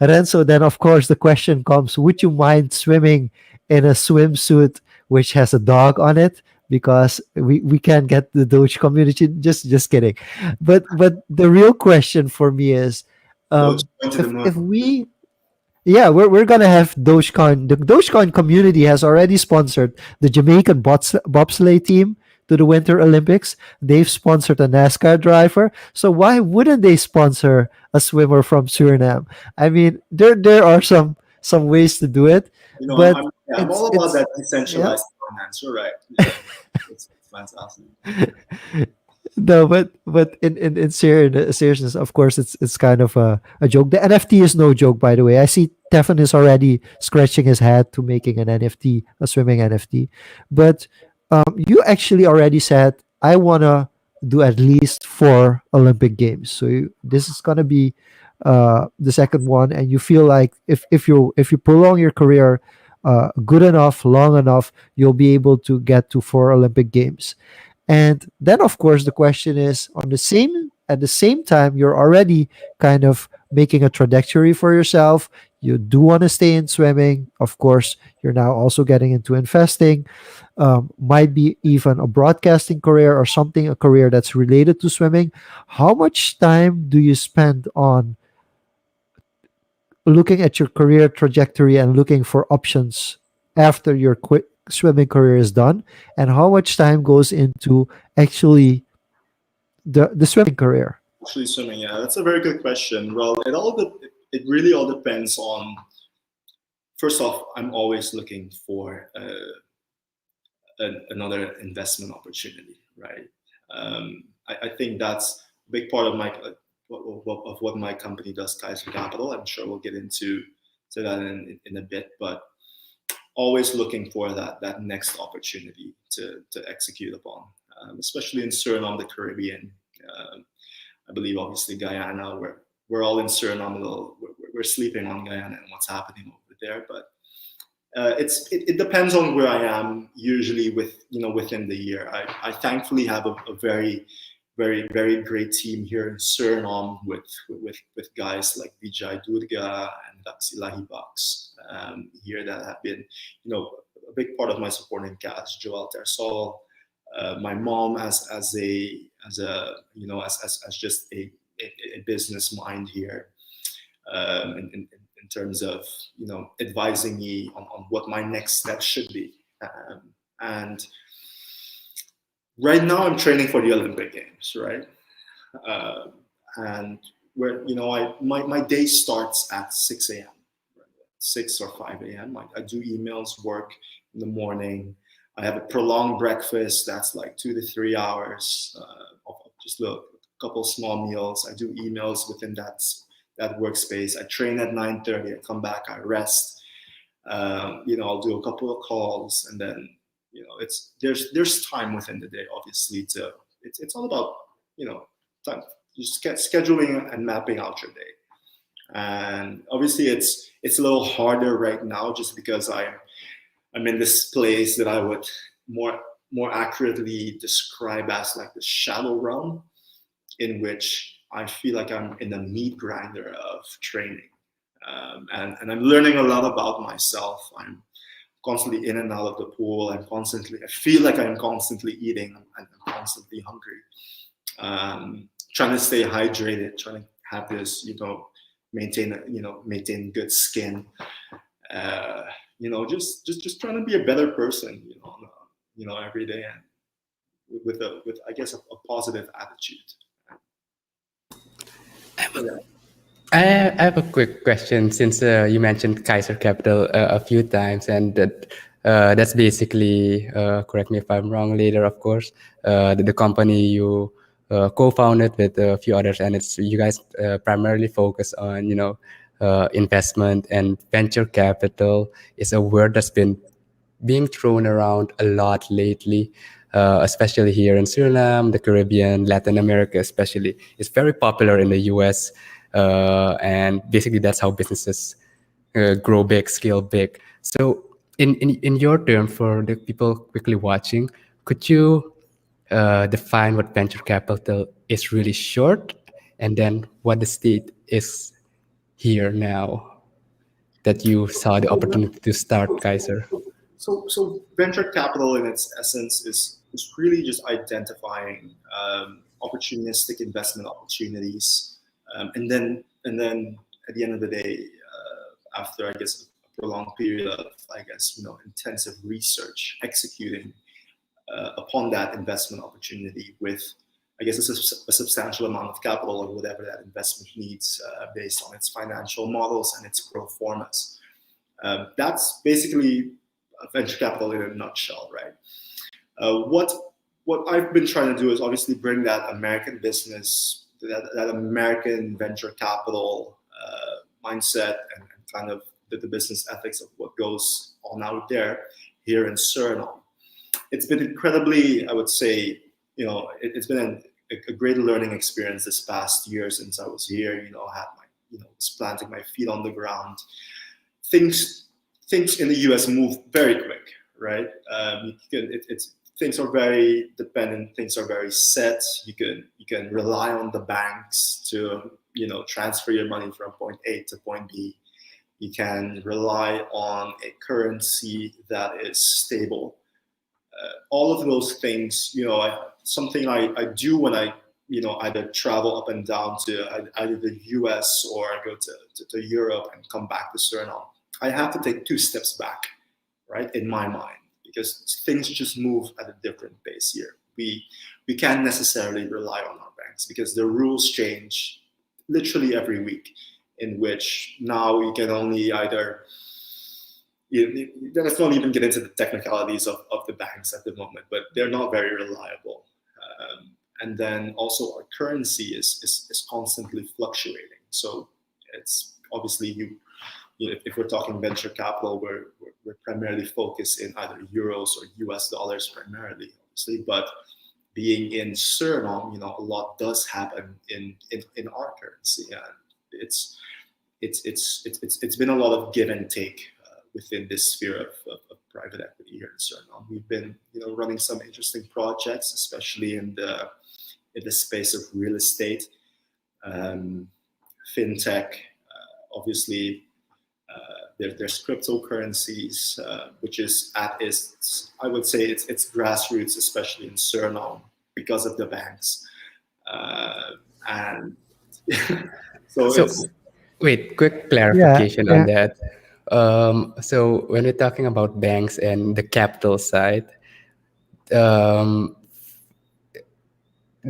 Renzo, then of course the question comes: would you mind swimming in a swimsuit which has a dog on it? Because we can't get the Doge community. Just kidding. But the real question for me is, Those going to the if moon. we yeah, we're gonna have Dogecoin. The Dogecoin community has already sponsored the Jamaican bobsleigh team to the Winter Olympics. They've sponsored a NASCAR driver. So why wouldn't they sponsor a swimmer from Suriname? I mean, there are some ways to do it, but I'm all about it's that yeah. decentralized finance. You're right. Yeah, it's fantastic. No, but in seriousness, of course, it's kind of a joke. The NFT is no joke, by the way. I see Tefan is already scratching his head to making an NFT, a swimming NFT. But you actually already said I wanna do at least 4 Olympic Games. So this is gonna be the second one, and you feel like if you prolong your career good enough, long enough, you'll be able to get to 4 Olympic Games. And then of course the question is on the same at the same time you're already kind of making a trajectory for yourself. You do want to stay in swimming. Of course, you're now also getting into investing. Might be even a broadcasting career or something, a career that's related to swimming. How much time do you spend on looking at your career trajectory and looking for options after your swimming career is done, and how much time goes into actually the swimming career? Actually, swimming. Yeah, that's a very good question. Well, it really all depends on. First off, I'm always looking for another investment opportunity, right? I think that's a big part of what my company does, Kayser Capital. I'm sure we'll get into that in a bit, but always looking for that next opportunity to execute upon, especially in Suriname, the Caribbean. I believe obviously Guyana, we're all in Suriname. We're sleeping on Guyana and what's happening over there, but it depends on where I am. Usually, within the year, I thankfully have a very very great team here in Suriname with guys like Vijay Durga and Daxilahi Bucks here that have been a big part of my supporting cast, Joel Tersol, my mom as just a business mind here, in terms of advising me on what my next step should be. And right now I'm training for the Olympic Games, right? And where my day starts at 6 a.m. 6 or 5 a.m. I do emails, work in the morning. I have a prolonged breakfast that's like 2 to 3 hours of just a couple small meals. I do emails within that workspace. I train at 9:30. I come back. I rest. I'll do a couple of calls, and then there's time within the day. Obviously, it's all about time, just scheduling and mapping out your day. And obviously, it's a little harder right now, just because I'm in this place that I would more accurately describe as like the shadow realm, in which I feel like I'm in the meat grinder of training, and I'm learning a lot about myself. I'm constantly in and out of the pool. I feel like I'm constantly eating, and I'm constantly hungry. Trying to stay hydrated, trying to have this, maintain good skin. Just trying to be a better person, every day, and with I guess a positive attitude. Yeah. I have a quick question, since you mentioned Kayser Capital a few times, and that's basically, correct me if I'm wrong later, of course, the company you co-founded with a few others, and it's you guys primarily focus on investment, and venture capital is a word that's been being thrown around a lot lately, especially here in Suriname, the Caribbean, Latin America, especially. It's very popular in the US, and basically that's how businesses grow big, scale big. So, in your term, for the people quickly watching, could you define what venture capital is really short, and then what the state is here now that you saw the opportunity to start Kaiser? So venture capital in its essence is really just identifying opportunistic investment opportunities, and then at the end of the day, after I guess a prolonged period of intensive research, executing upon that investment opportunity with I guess a substantial amount of capital or whatever that investment needs, based on its financial models and its pro formas. That's basically venture capital in a nutshell, right? What I've been trying to do is obviously bring that American business, that American venture capital mindset, and kind of the business ethics of what goes on out there here in Suriname. It's been incredibly, I would say, it's been a great learning experience this past year since I was here. I had was planting my feet on the ground. Things in the US move very quick, right? Things are very dependent. Things are very set. You can rely on the banks to transfer your money from point A to point B. You can rely on a currency that is stable. All of those things, something I do when I either travel up and down to either the US or I go to Europe and come back to Suriname. I have to take 2 steps back, right, in my mind, because things just move at a different pace here. We can't necessarily rely on our banks because the rules change literally every week, in which now you can only either, let's not even get into the technicalities of the banks at the moment, but they're not very reliable. And then also our currency is constantly fluctuating. So it's obviously if we're talking venture capital, we're primarily focused in either euros or US dollars primarily, obviously. But being in Suriname, a lot does happen in our currency, and it's been a lot of give and take within this sphere of private equity here in Suriname. We've been running some interesting projects, especially in the space of real estate, fintech, obviously. there's cryptocurrencies, which is at its, I would say, its grassroots, especially in Suriname, because of the banks. And so So, it's wait, quick Yeah, clarification on yeah, that. So when we're talking about banks and the capital side, um,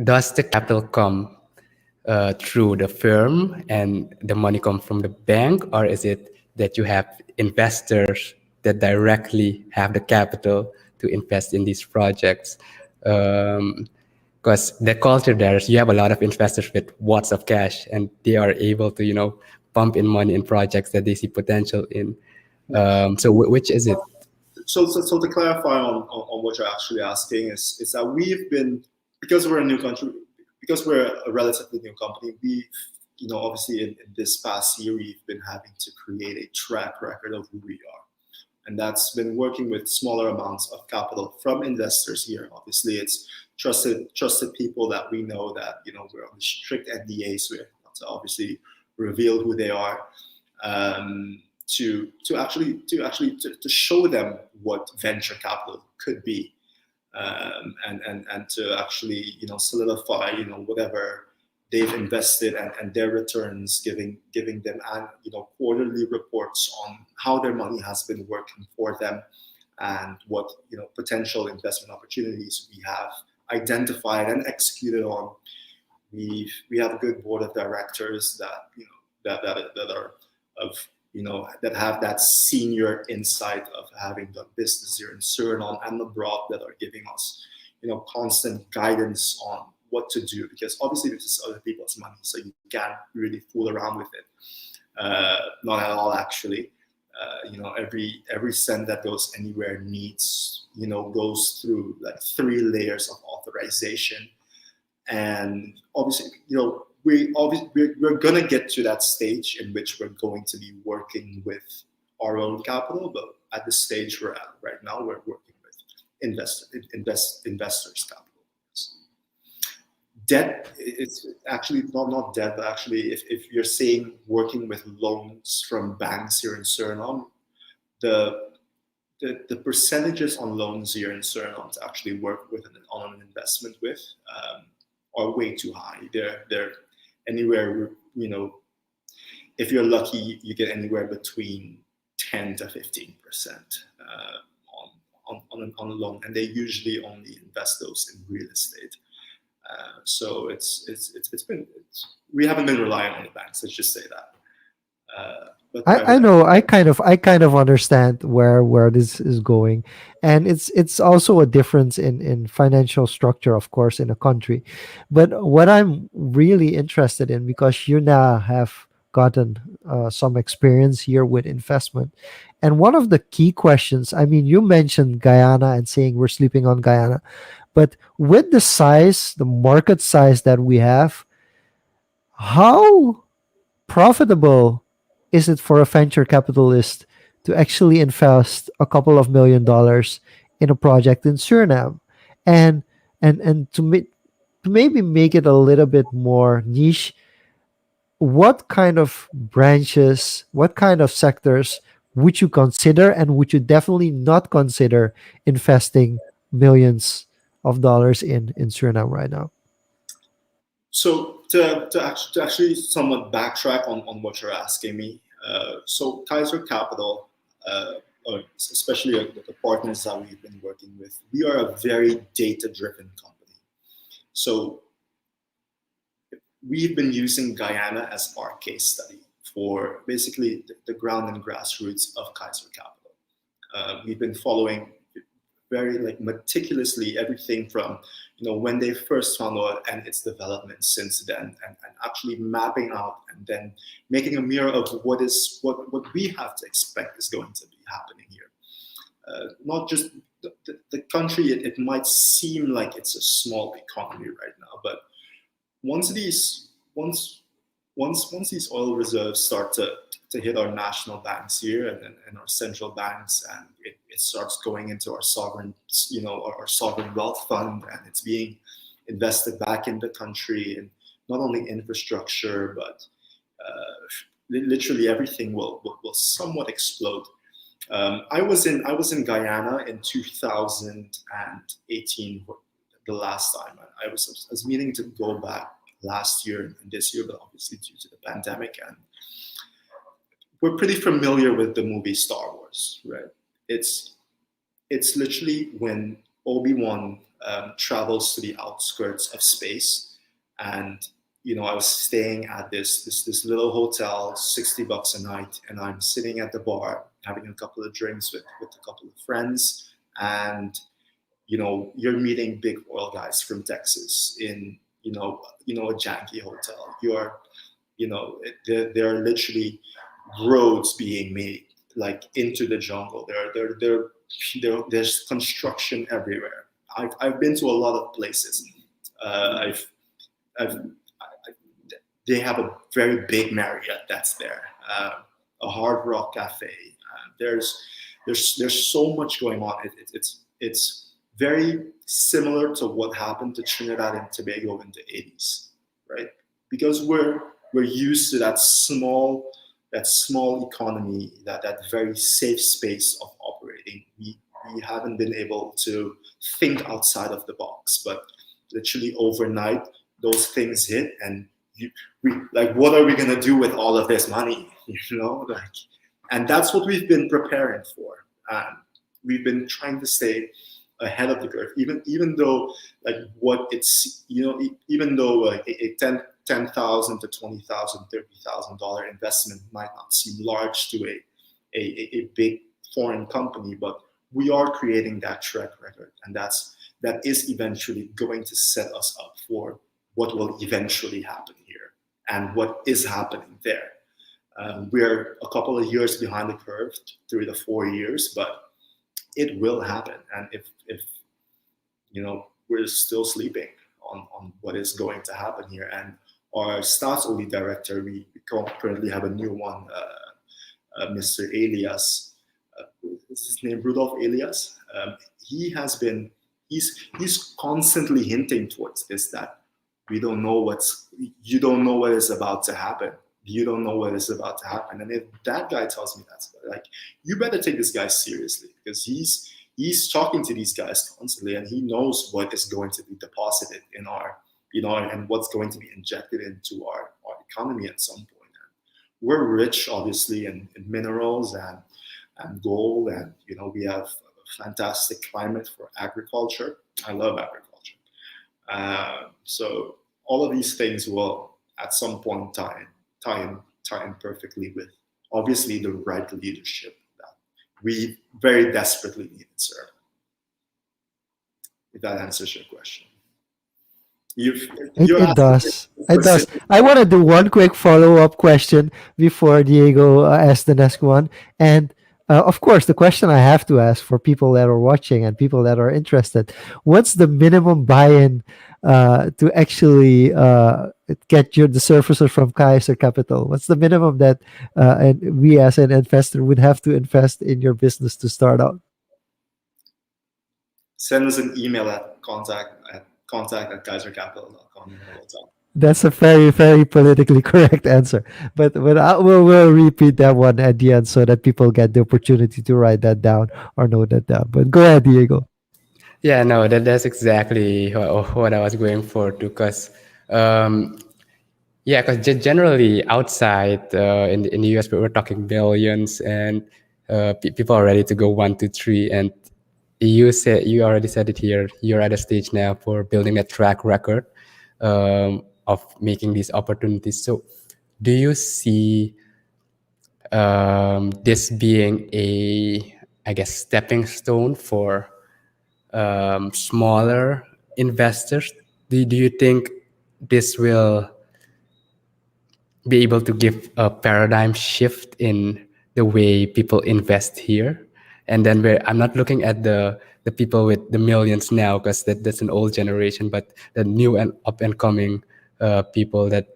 does the capital come through the firm and the money come from the bank, or is it that you have investors that directly have the capital to invest in these projects? Because the culture there is you have a lot of investors with lots of cash and they are able to pump in money in projects that they see potential in. So which is it? so to clarify on what you're actually asking is that we've been, because we're a new country, because we're a relatively new company, we, obviously in this past year we've been having to create a track record of who we are, and that's been working with smaller amounts of capital from investors here. Obviously, it's trusted people that we know that we're on strict NDAs with, not to obviously reveal who they are. To show them what venture capital could be, and to actually solidify whatever they've invested, and their returns, giving them quarterly reports on how their money has been working for them, and what potential investment opportunities we have identified and executed on. We have a good board of directors that that are of that have that senior insight of having done business here in Suriname and abroad, that are giving us constant guidance on what to do, because obviously this is other people's money, so you can't really fool around with it. Not at all, actually. Every cent that goes anywhere needs goes through like 3 layers of authorization, and obviously we're gonna get to that stage in which we're going to be working with our own capital, but at the stage we're at right now, we're working with investors capital. Debt, it's actually not debt, but actually if you're saying working with loans from banks here in Suriname, the percentages on loans here in Suriname to actually work with on an investment with are way too high. They're anywhere, if you're lucky, you get anywhere between 10 to 15% on a loan, and they usually only invest those in real estate. So we haven't been relying on the banks. Let's just say that. But I private know. I kind of understand where this is going, and it's also a difference in financial structure, of course, in a country. But what I'm really interested in, because you now have gotten some experience here with investment, and one of the key questions. I mean, you mentioned Guyana and saying we're sleeping on Guyana, but with the size, the market size that we have, how profitable is it for a venture capitalist to actually invest a couple of $1 million in a project in Suriname? And and to maybe make it a little bit more niche, what kind of branches, what kind of sectors would you consider, and would you definitely not consider investing millions of dollars in Suriname right now? So to actually somewhat backtrack on what you're asking me, so Kaiser Capital, or especially the partners that we've been working with, we are a very data-driven company. So we've been using Guyana as our case study for basically the ground and grassroots of Kaiser Capital. We've been following very meticulously everything from when they first found out and its development since then, and actually mapping out and then making a mirror of what we have to expect is going to be happening here. Not just the country, it might seem like it's a small economy right now, but once these oil reserves start to hit our national banks here, and our central banks, and it starts going into our sovereign, our sovereign wealth fund, and it's being invested back in the country, and not only infrastructure, but literally everything will somewhat explode. I was in Guyana in 2018, the last time. I was meaning to go back last year and this year, but obviously due to the pandemic, and we're pretty familiar with the movie Star Wars, right? It's it's literally when Obi-Wan travels to the outskirts of space, and I was staying at this little hotel, $60 a night, and I'm sitting at the bar having a couple of drinks with a couple of friends, and you're meeting big oil guys from Texas in a janky hotel. There are literally roads being made like into the jungle. There's construction everywhere. I've been to a lot of places. I've they have a very big Marriott that's there, a Hard Rock Cafe. There's so much going on. It's very similar to what happened to Trinidad and Tobago in the 80s, right? Because we're used to that small economy, that very safe space of operating. We haven't been able to think outside of the box, but literally overnight those things hit, and we like, what are we gonna do with all of this money? And that's what we've been preparing for. We've been trying to stay ahead of the curve, even though like what it's even though like a $10,000 to $20,000, $30,000 investment might not seem large to a big foreign company, but we are creating that track record, and that is eventually going to set us up for what will eventually happen here and what is happening there. We're a couple of years behind the curve, 3 to 4 years, but it will happen. And if we're still sleeping on what is going to happen here. And our Stats Only director, we currently have a new one, Mr. Elias. Is his name Rudolph Elias? He's constantly hinting towards this, that you don't know what is about to happen. You don't know what is about to happen. And if that guy tells me that, like, you better take this guy seriously, because he's talking to these guys constantly, and he knows what is going to be deposited in our, and what's going to be injected into our economy at some point. And we're rich, obviously, in minerals and gold, and we have a fantastic climate for agriculture. I love agriculture. So all of these things will, at some point, tie in perfectly with, obviously, the right leadership that we very desperately need, sir. If that answers your question. It does. It does. specific. I want to do one quick follow-up question before Diego asks the next one. And of course, the question I have to ask for people that are watching and people that are interested: what's the minimum buy-in to actually get the services from Kaiser Capital? What's the minimum that and we as an investor would have to invest in your business to start out? Send us an email at contact@kaisercapital.com. That's a very, very politically correct answer. But we'll repeat that one at the end so that people get the opportunity to write that down or note that down. But go ahead, Diego. Yeah, no, that's exactly what I was going for too. Because yeah, because generally outside in the US, we're talking billions, and people are ready to go 1, 2, 3. And you already said it here. You're at a stage now for building a track record of making these opportunities. So, do you see this being I guess, stepping stone for smaller investors? Do you think this will be able to give a paradigm shift in the way people invest here? And then I'm not looking at the people with the millions now, because that's an old generation, but the new and up and coming people that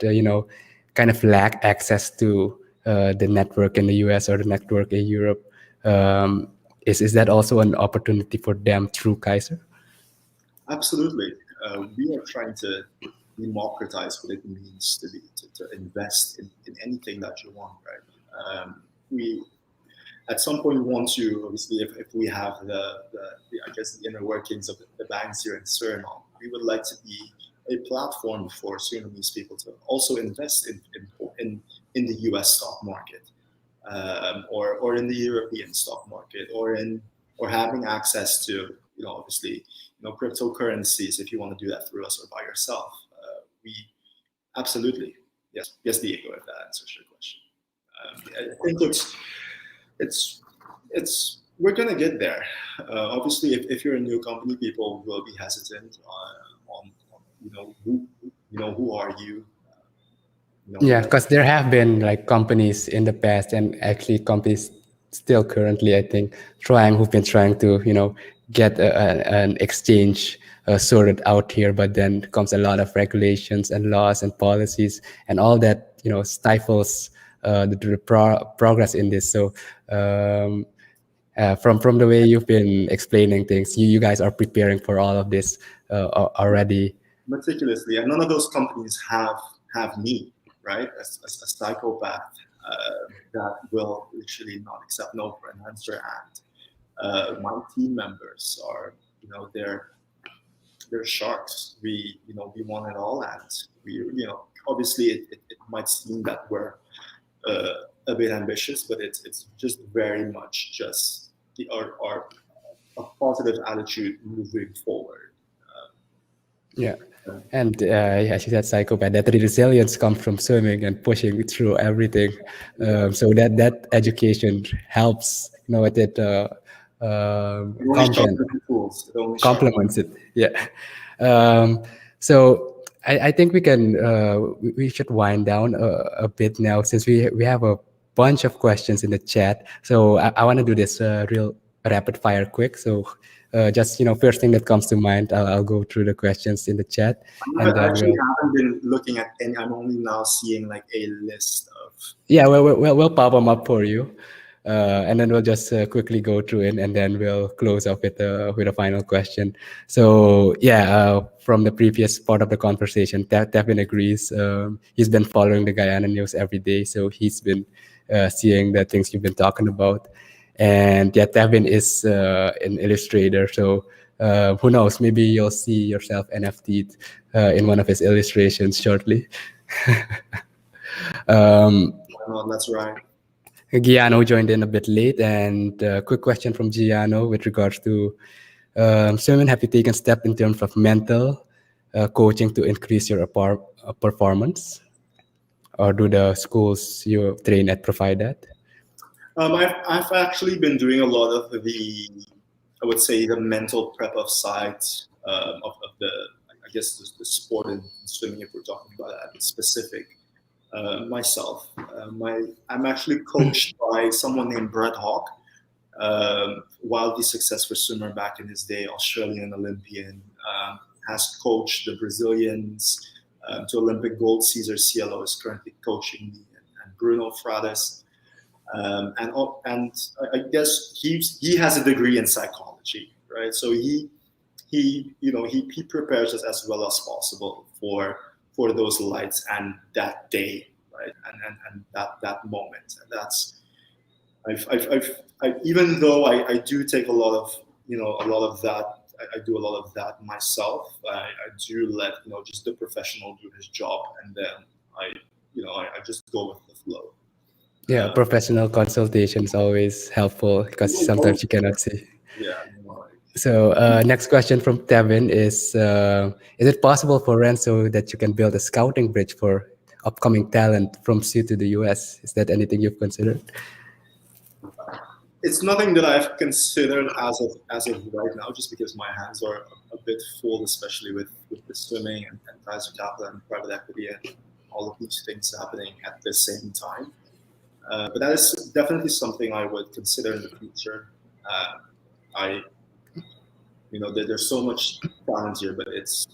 kind of lack access to the network in the US or the network in Europe. Is that also an opportunity for them through Kaiser? Absolutely. We are trying to democratize what it means to invest in anything that you want, right? We at some point we want to, obviously, if we have the I guess the inner workings of the banks here in Suriname, we would like to be a platform for Surinamese people to also invest in the U.S. stock market, or in the European stock market, or having access to, obviously, cryptocurrencies if you want to do that through us or by yourself. We absolutely, yes, Diego, if that answers your question. I think it's we're gonna get there. Obviously, if you're a new company, people will be hesitant on who are you. Yeah, because there have been like companies in the past, and actually companies still currently, I think, who've been trying to, get an exchange sorted out here, but then comes a lot of regulations and laws and policies, and all that, stifles the progress in this. So from the way you've been explaining things, you guys are preparing for all of this already. Meticulously, and none of those companies have me, right, as a psychopath that will literally not accept no for an answer. And my team members are, they're sharks. We want it all, and obviously it might seem that we're a bit ambitious, but it's just very much just our a positive attitude moving forward. Yeah. And as you said, psychopath, that resilience comes from swimming and pushing through everything. So that education helps, with it complements it. Yeah. So I think we can we should wind down a bit now, since we have a bunch of questions in the chat. So I want to do this real rapid fire quick. So just first thing that comes to mind, I'll go through the questions in the chat, and I then actually haven't been looking at any. I'm only now seeing like a list of. Yeah, we'll pop them up for you, and then we'll just quickly go through it, and then we'll close up with a final question. So yeah, from the previous part of the conversation, Tevin agrees. He's been following the Guyana news every day, so he's been seeing the things you've been talking about. And yeah, Tevin is an illustrator, so who knows? Maybe you'll see yourself NFT'd in one of his illustrations shortly. That's right. Giano joined in a bit late, and quick question from Giano with regards to swimming. Have you taken step in terms of mental coaching to increase your performance, or do the schools you train at provide that? I've actually been doing a lot of I would say, the mental prep of sides of the, I guess, the sport and swimming, if we're talking about that specific. Myself, I'm actually coached by someone named Brett Hawke, wildly successful swimmer back in his day, Australian Olympian, has coached the Brazilians to Olympic gold. Cesar Cielo is currently coaching me, and Bruno Frades. And I guess he has a degree in psychology, right? So he prepares us as well as possible for those lights and that day, right? And that moment. And that's I've even though I do take a lot of that. I do a lot of that myself. I do let just the professional do his job, and then I just go with the flow. Yeah, professional consultation is always helpful, because sometimes you cannot see. Yeah. So next question from Tevin is it possible for Renzo that you can build a scouting bridge for upcoming talent from SU to the US? Is that anything you've considered? It's nothing that I've considered as of right now, just because my hands are a bit full, especially with the swimming and Kayser capital and private equity and all of these things happening at the same time. But that is definitely something I would consider in the future. There's so much talent here, but it's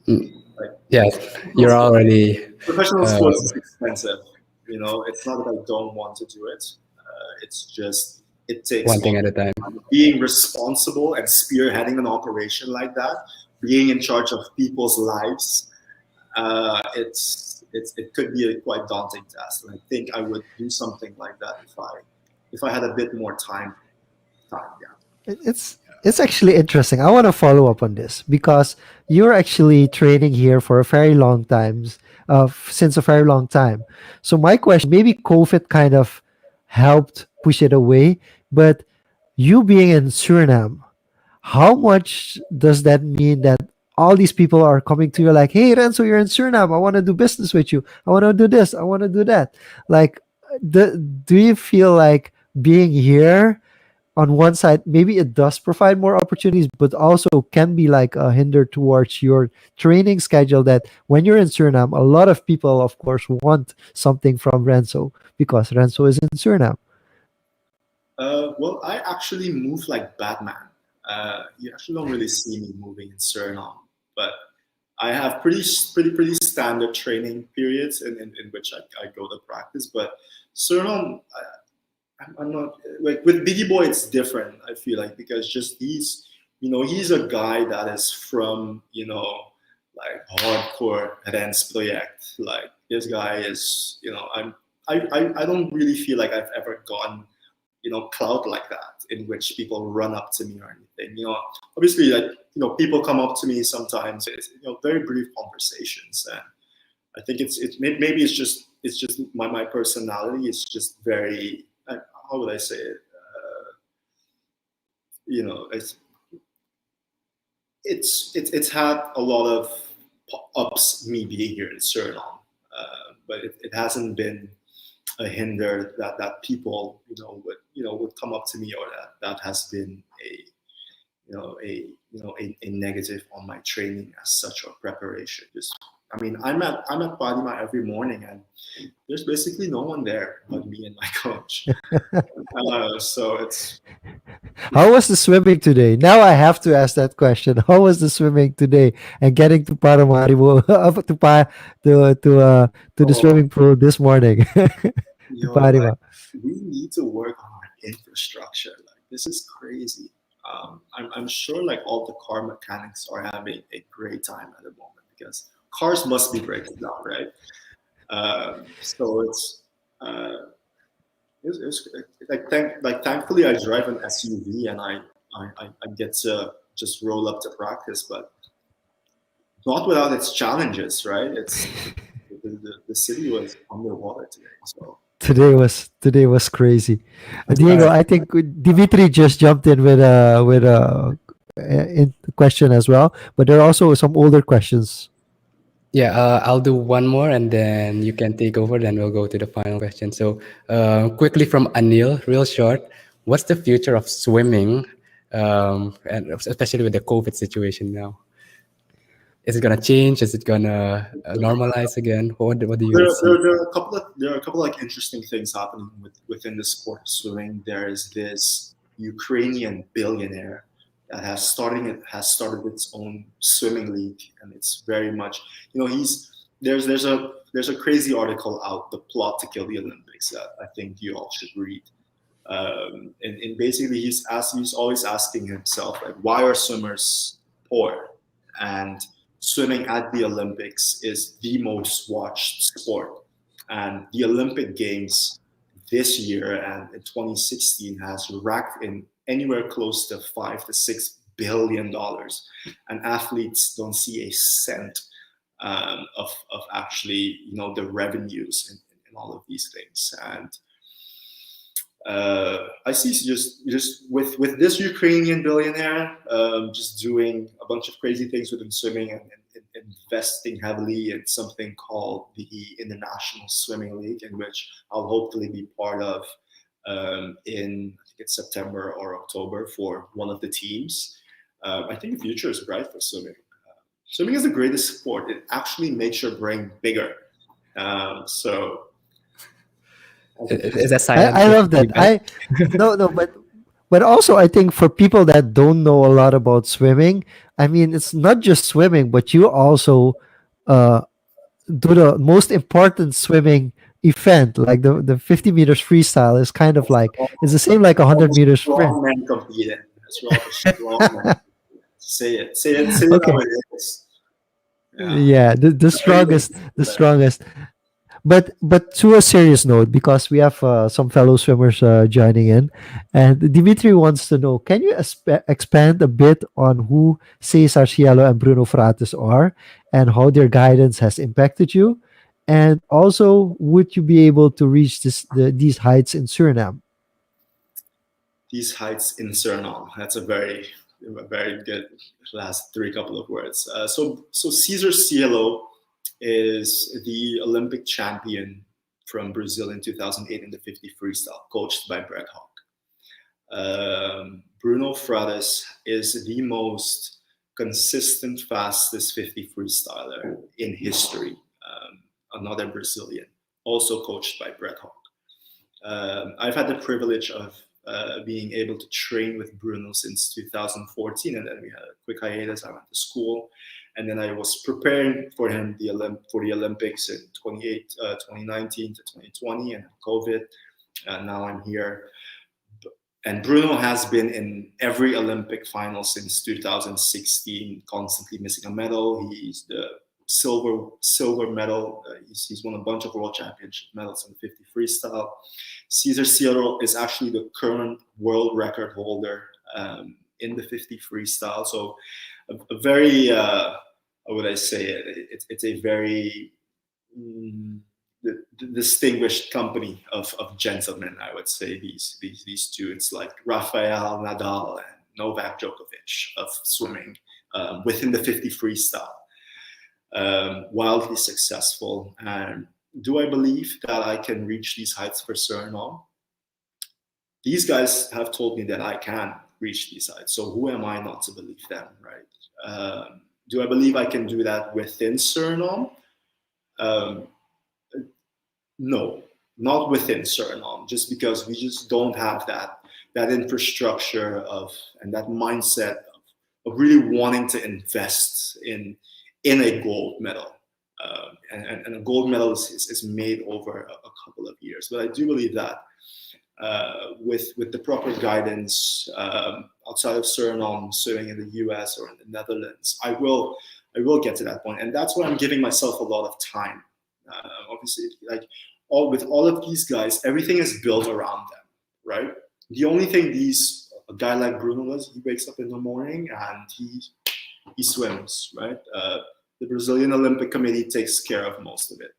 like, yeah, you're already professional sports is expensive. It's not that I don't want to do it. It's just it takes one thing at a time. Being responsible and spearheading an operation like that, being in charge of people's lives, it could be a quite daunting task, and I think I would do something like that if I had a bit more time. Yeah. It's actually interesting. I want to follow up on this because you're actually training here for a very long time, since a very long time. So my question, maybe COVID kind of helped push it away, but you being in Suriname, how much does that mean that all these people are coming to you like, hey Renzo, you're in Suriname, I want to do business with you, I want to do this, I want to do that. Like, do you feel like being here, on one side, maybe it does provide more opportunities, but also can be like a hinder towards your training schedule? That when you're in Suriname, a lot of people, of course, want something from Renzo because Renzo is in Suriname. Well, I actually move like Batman. You actually don't really see me moving in Suriname, but I have pretty standard training periods in which I go to practice. But Suriname, I'm not like with Biggie Boy. It's different. I feel like because just he's a guy that is from like hardcore dance project. Like this guy is I don't really feel like I've ever gotten clout like that in which people run up to me or anything. Obviously, like people come up to me sometimes. It's very brief conversations, and I think maybe it's just my personality is just very how would I say it? It's it's had a lot of ups me being here in Suriname, but it hasn't been a hinder that people would come up to me, or that has been a negative on my training as such or preparation. Just I mean I'm at Padima every morning, and there's basically no one there but me and my coach. So it's How was the swimming today? Now I have to ask that question. How was the swimming today and getting to Paramaribo to the oh, swimming pool this morning to like Parima? we need to work on our infrastructure. Like this is crazy. I'm sure like all the car mechanics are having a great time at the moment because cars must be breaking down, right? So it's like thankfully I drive an SUV, and I get to just roll up to practice, but not without its challenges, right? The city was underwater today, so Today was crazy. All Diego, right. I think Dimitri just jumped in with a question as well, but there are also some older questions. Yeah, I'll do one more and then you can take over. Then we'll go to the final question. So, quickly from Anil, real short, what's the future of swimming, and especially with the COVID situation now? Is it gonna change? Is it gonna normalize again? What do you see? there are a couple like interesting things happening within the sport of swimming. There is this Ukrainian billionaire that has started its own swimming league, and it's very much he's there's a crazy article out, the plot to kill the Olympics, that I think you all should read. And basically he's always asking himself like, why are swimmers poor? And swimming at the Olympics is the most watched sport. And the Olympic Games this year and in 2016 has racked in anywhere close to $5 to $6 billion, and athletes don't see a cent of actually the revenues in all of these things. And I see just with this Ukrainian billionaire just doing a bunch of crazy things within swimming, and investing heavily in something called the International Swimming League, in which I'll hopefully be part of in I think it's September or October for one of the teams. I think the future is bright for swimming. Swimming is the greatest sport. It actually makes your brain bigger. So I think Is that I silent love that. feedback? No, but also I think for people that don't know a lot about swimming, I mean it's not just swimming, but you also uh, do the most important swimming event, like the 50 meters freestyle is kind of that's like it's the same like a all 100 the meters sprint. strong men compete in. That's where all the strong men. Say it how Okay. it is. Yeah. Yeah, the Very good. strongest, the strongest. But to a serious note, because we have some fellow swimmers joining in, and Dimitri wants to know: can you expand a bit on who Cesar Cielo and Bruno Frates are, and how their guidance has impacted you? And also, would you be able to reach these heights in Suriname? These heights in Suriname. That's a very good last three couple of words. So Cesar Cielo is the Olympic champion from Brazil in 2008 in the 50 freestyle, coached by Brett Hawk. Bruno Frates is the most consistent, fastest 50 freestyler in history. Another Brazilian, also coached by Brett Hawk. I've had the privilege of being able to train with Bruno since 2014, and then we had a quick hiatus. I went to school, and then I was preparing for him for the Olympics in 2019 to 2020, and COVID. And now I'm here. And Bruno has been in every Olympic final since 2016, constantly missing a medal. He's the silver medal. He's won a bunch of world championship medals in the 50 freestyle. Cesar Cielo is actually the current world record holder in the 50 freestyle. So a very, how would I say it? It's a very the distinguished company of gentlemen, I would say. These two, it's like Rafael Nadal and Novak Djokovic of swimming within the 50 freestyle. Wildly successful. And do I believe that I can reach these heights for Suriname? These guys have told me that I can reach these heights. So who am I not to believe them, right? Do I believe I can do that within Suriname? No, not within Suriname, just because we just don't have that infrastructure and that mindset of really wanting to invest in a gold medal. And a gold medal is made over a couple of years. But I do believe that with the proper guidance outside of Suriname, swimming in the US or in the Netherlands, I will get to that point. And that's why I'm giving myself a lot of time. Obviously, like with all of these guys, everything is built around them, right? The only thing a guy like Bruno does, he wakes up in the morning and he swims, right? The Brazilian Olympic Committee takes care of most of it.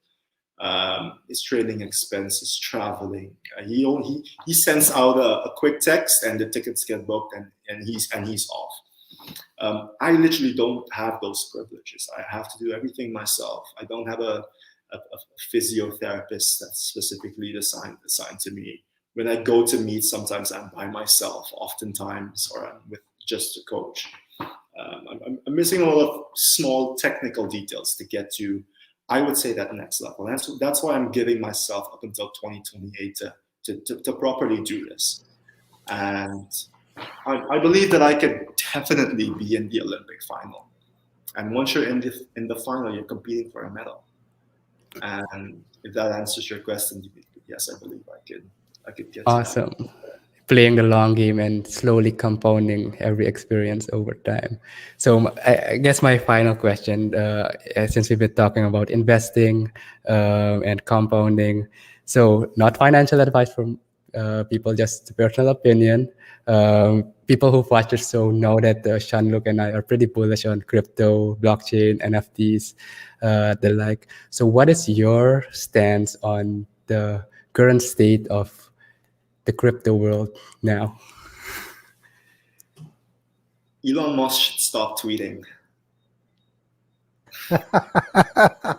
His training expenses, traveling. He sends out a quick text and the tickets get booked and he's off. I literally don't have those privileges. I have to do everything myself. I don't have a physiotherapist that's specifically assigned to me. When I go to meet, sometimes I'm by myself, oftentimes, or I'm with just a coach. I'm missing a lot of small technical details to get to, I would say, that next level. And that's why I'm giving myself up until 2028 to properly do this. And I believe that I could definitely be in the Olympic final. And once you're in the final, you're competing for a medal. And if that answers your question, yes, I believe I could get to that. Awesome. Playing the long game and slowly compounding every experience over time. So I guess my final question, since we've been talking about investing and compounding, so not financial advice from people, just personal opinion. People who watch the show know that Jean-luc and I are pretty bullish on crypto, blockchain, NFTs, the like. So what is your stance on the current state of the crypto world now? Elon Musk should stop tweeting. I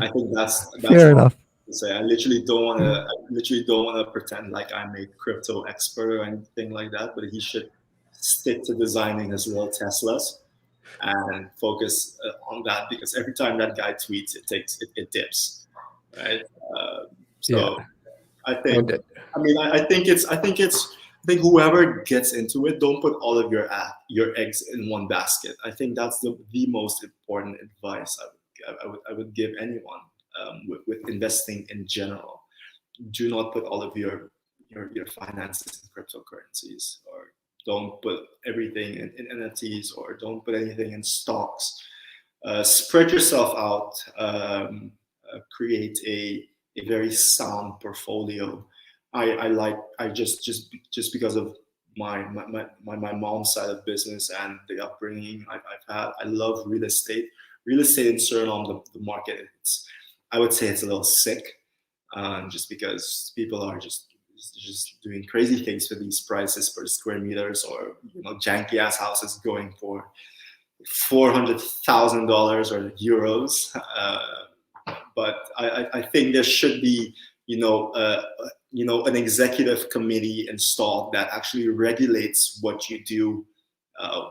think that's Fair all enough. to say. I literally don't want to pretend like I'm a crypto expert or anything like that. But he should stick to designing his little Teslas and focus on that, because every time that guy tweets, it dips, right? So Yeah. I think, Okay. I think whoever gets into it, don't put all of your eggs in one basket. I think that's the most important advice I would give anyone with investing in general. Do not put all of your finances in cryptocurrencies, or Don't put everything in NFTs or don't put anything in stocks. Spread yourself out. Create a very sound portfolio. I like I just because of my mom's side of business and the upbringing I've had. I love real estate. Real estate in Suriname, the market, I would say it's a little sick, just because people are just doing crazy things for these prices per square meters, or janky ass houses going for $400,000 or euros. But I think there should be an executive committee installed that actually regulates what you do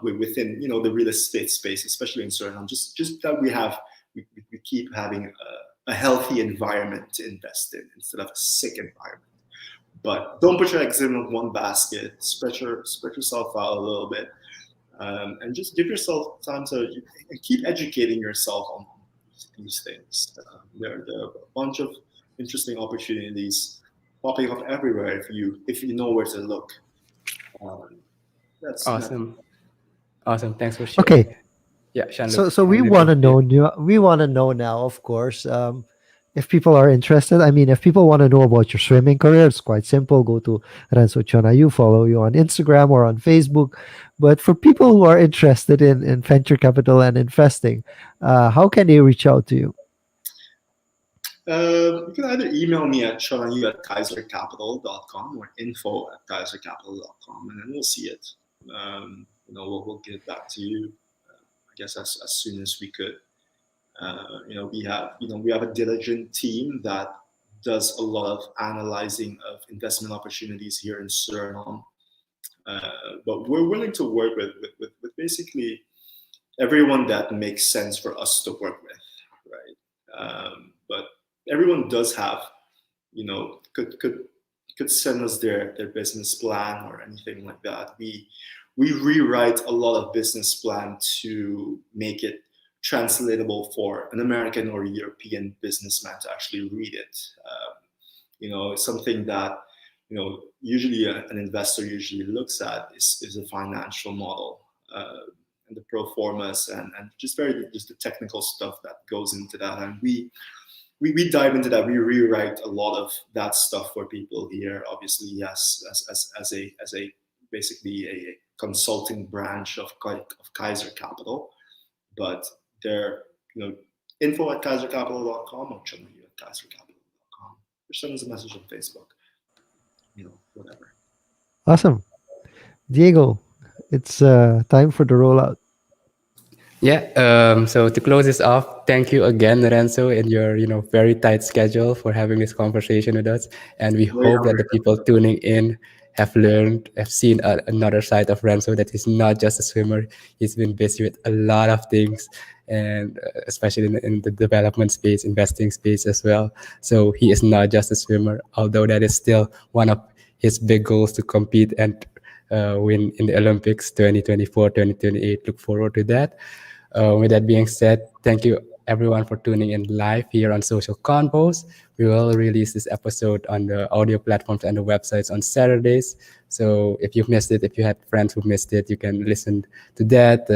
within the real estate space, especially in Suriname. Just that we keep having a healthy environment to invest in instead of a sick environment. But don't put your eggs in one basket. Spread yourself out a little bit, and just give yourself time to keep educating yourself on these things. There are a bunch of interesting opportunities popping up everywhere if you know where to look. Um, that's Awesome. Awesome. Thanks for sharing. Okay, Yeah, Jean-luc, so we and you want can to share. know we want to know now, of course. If people are interested, I mean, if people want to know about your swimming career, it's quite simple. Go to Renzo Tjon A Joe, follow you on Instagram or on Facebook. But for people who are interested in venture capital and investing, how can they reach out to you? You can either email me at shalayu@kaisercapital.com or info@kaisercapital.com, and then we'll see it. We'll get back to you, I guess, as soon as we could. We have a diligent team that does a lot of analyzing of investment opportunities here in Suriname. But we're willing to work with basically everyone that makes sense for us to work with, right? But everyone does have, could send us their business plan or anything like that. We rewrite a lot of business plan to make it translatable for an American or European businessman to actually read it. Something that usually an investor usually looks at is a financial model, and the pro formas, and just the technical stuff that goes into that. And we dive into that. We rewrite a lot of that stuff for people here. Obviously, yes, as a basically a consulting branch of Kaiser Capital, but they're info@kaisercapital.com or channel@kaisercapital.com. Or send us a message on Facebook. Whatever. Awesome. Diego, it's time for the rollout. Yeah. So to close this off, thank you again, Renzo, in your very tight schedule for having this conversation with us, and we Very hope that the people tuning in have seen another side of Renzo, that he's not just a swimmer. He's been busy with a lot of things, and especially in the development space, investing space as well. So he is not just a swimmer, although that is still one of his big goals to compete and win in the Olympics 2024, 2028. Look forward to that. With that being said, thank you everyone for tuning in live here on Social Confoes. We will release this episode on the audio platforms and the websites on Saturdays. So if you've missed it, if you had friends who missed it, you can listen to that.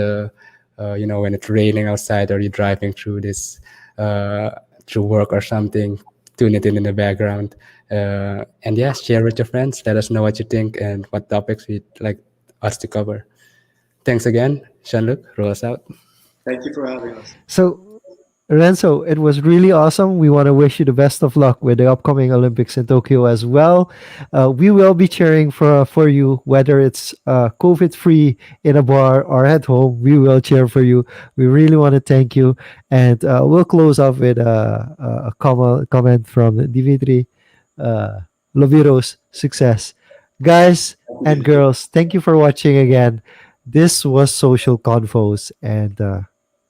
When it's raining outside or you're driving through this through work or something, tune it in the background. And yeah, share with your friends. Let us know what you think and what topics you'd like us to cover. Thanks again, Jean-luc. Roll us out. Thank you for having us. So, Renzo, it was really awesome. We want to wish you the best of luck with the upcoming Olympics in Tokyo as well. We will be cheering for you, whether it's COVID free in a bar or at home. We will cheer for you. We really want to thank you, and we'll close off with a comment from Dimitri. Uh, Loviros, success, guys and girls. Thank you for watching again. This was Social Confoes, and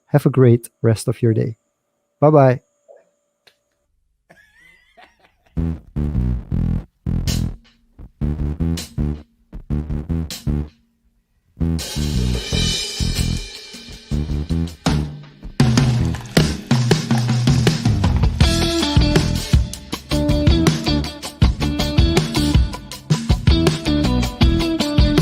have a great rest of your day. Bye bye.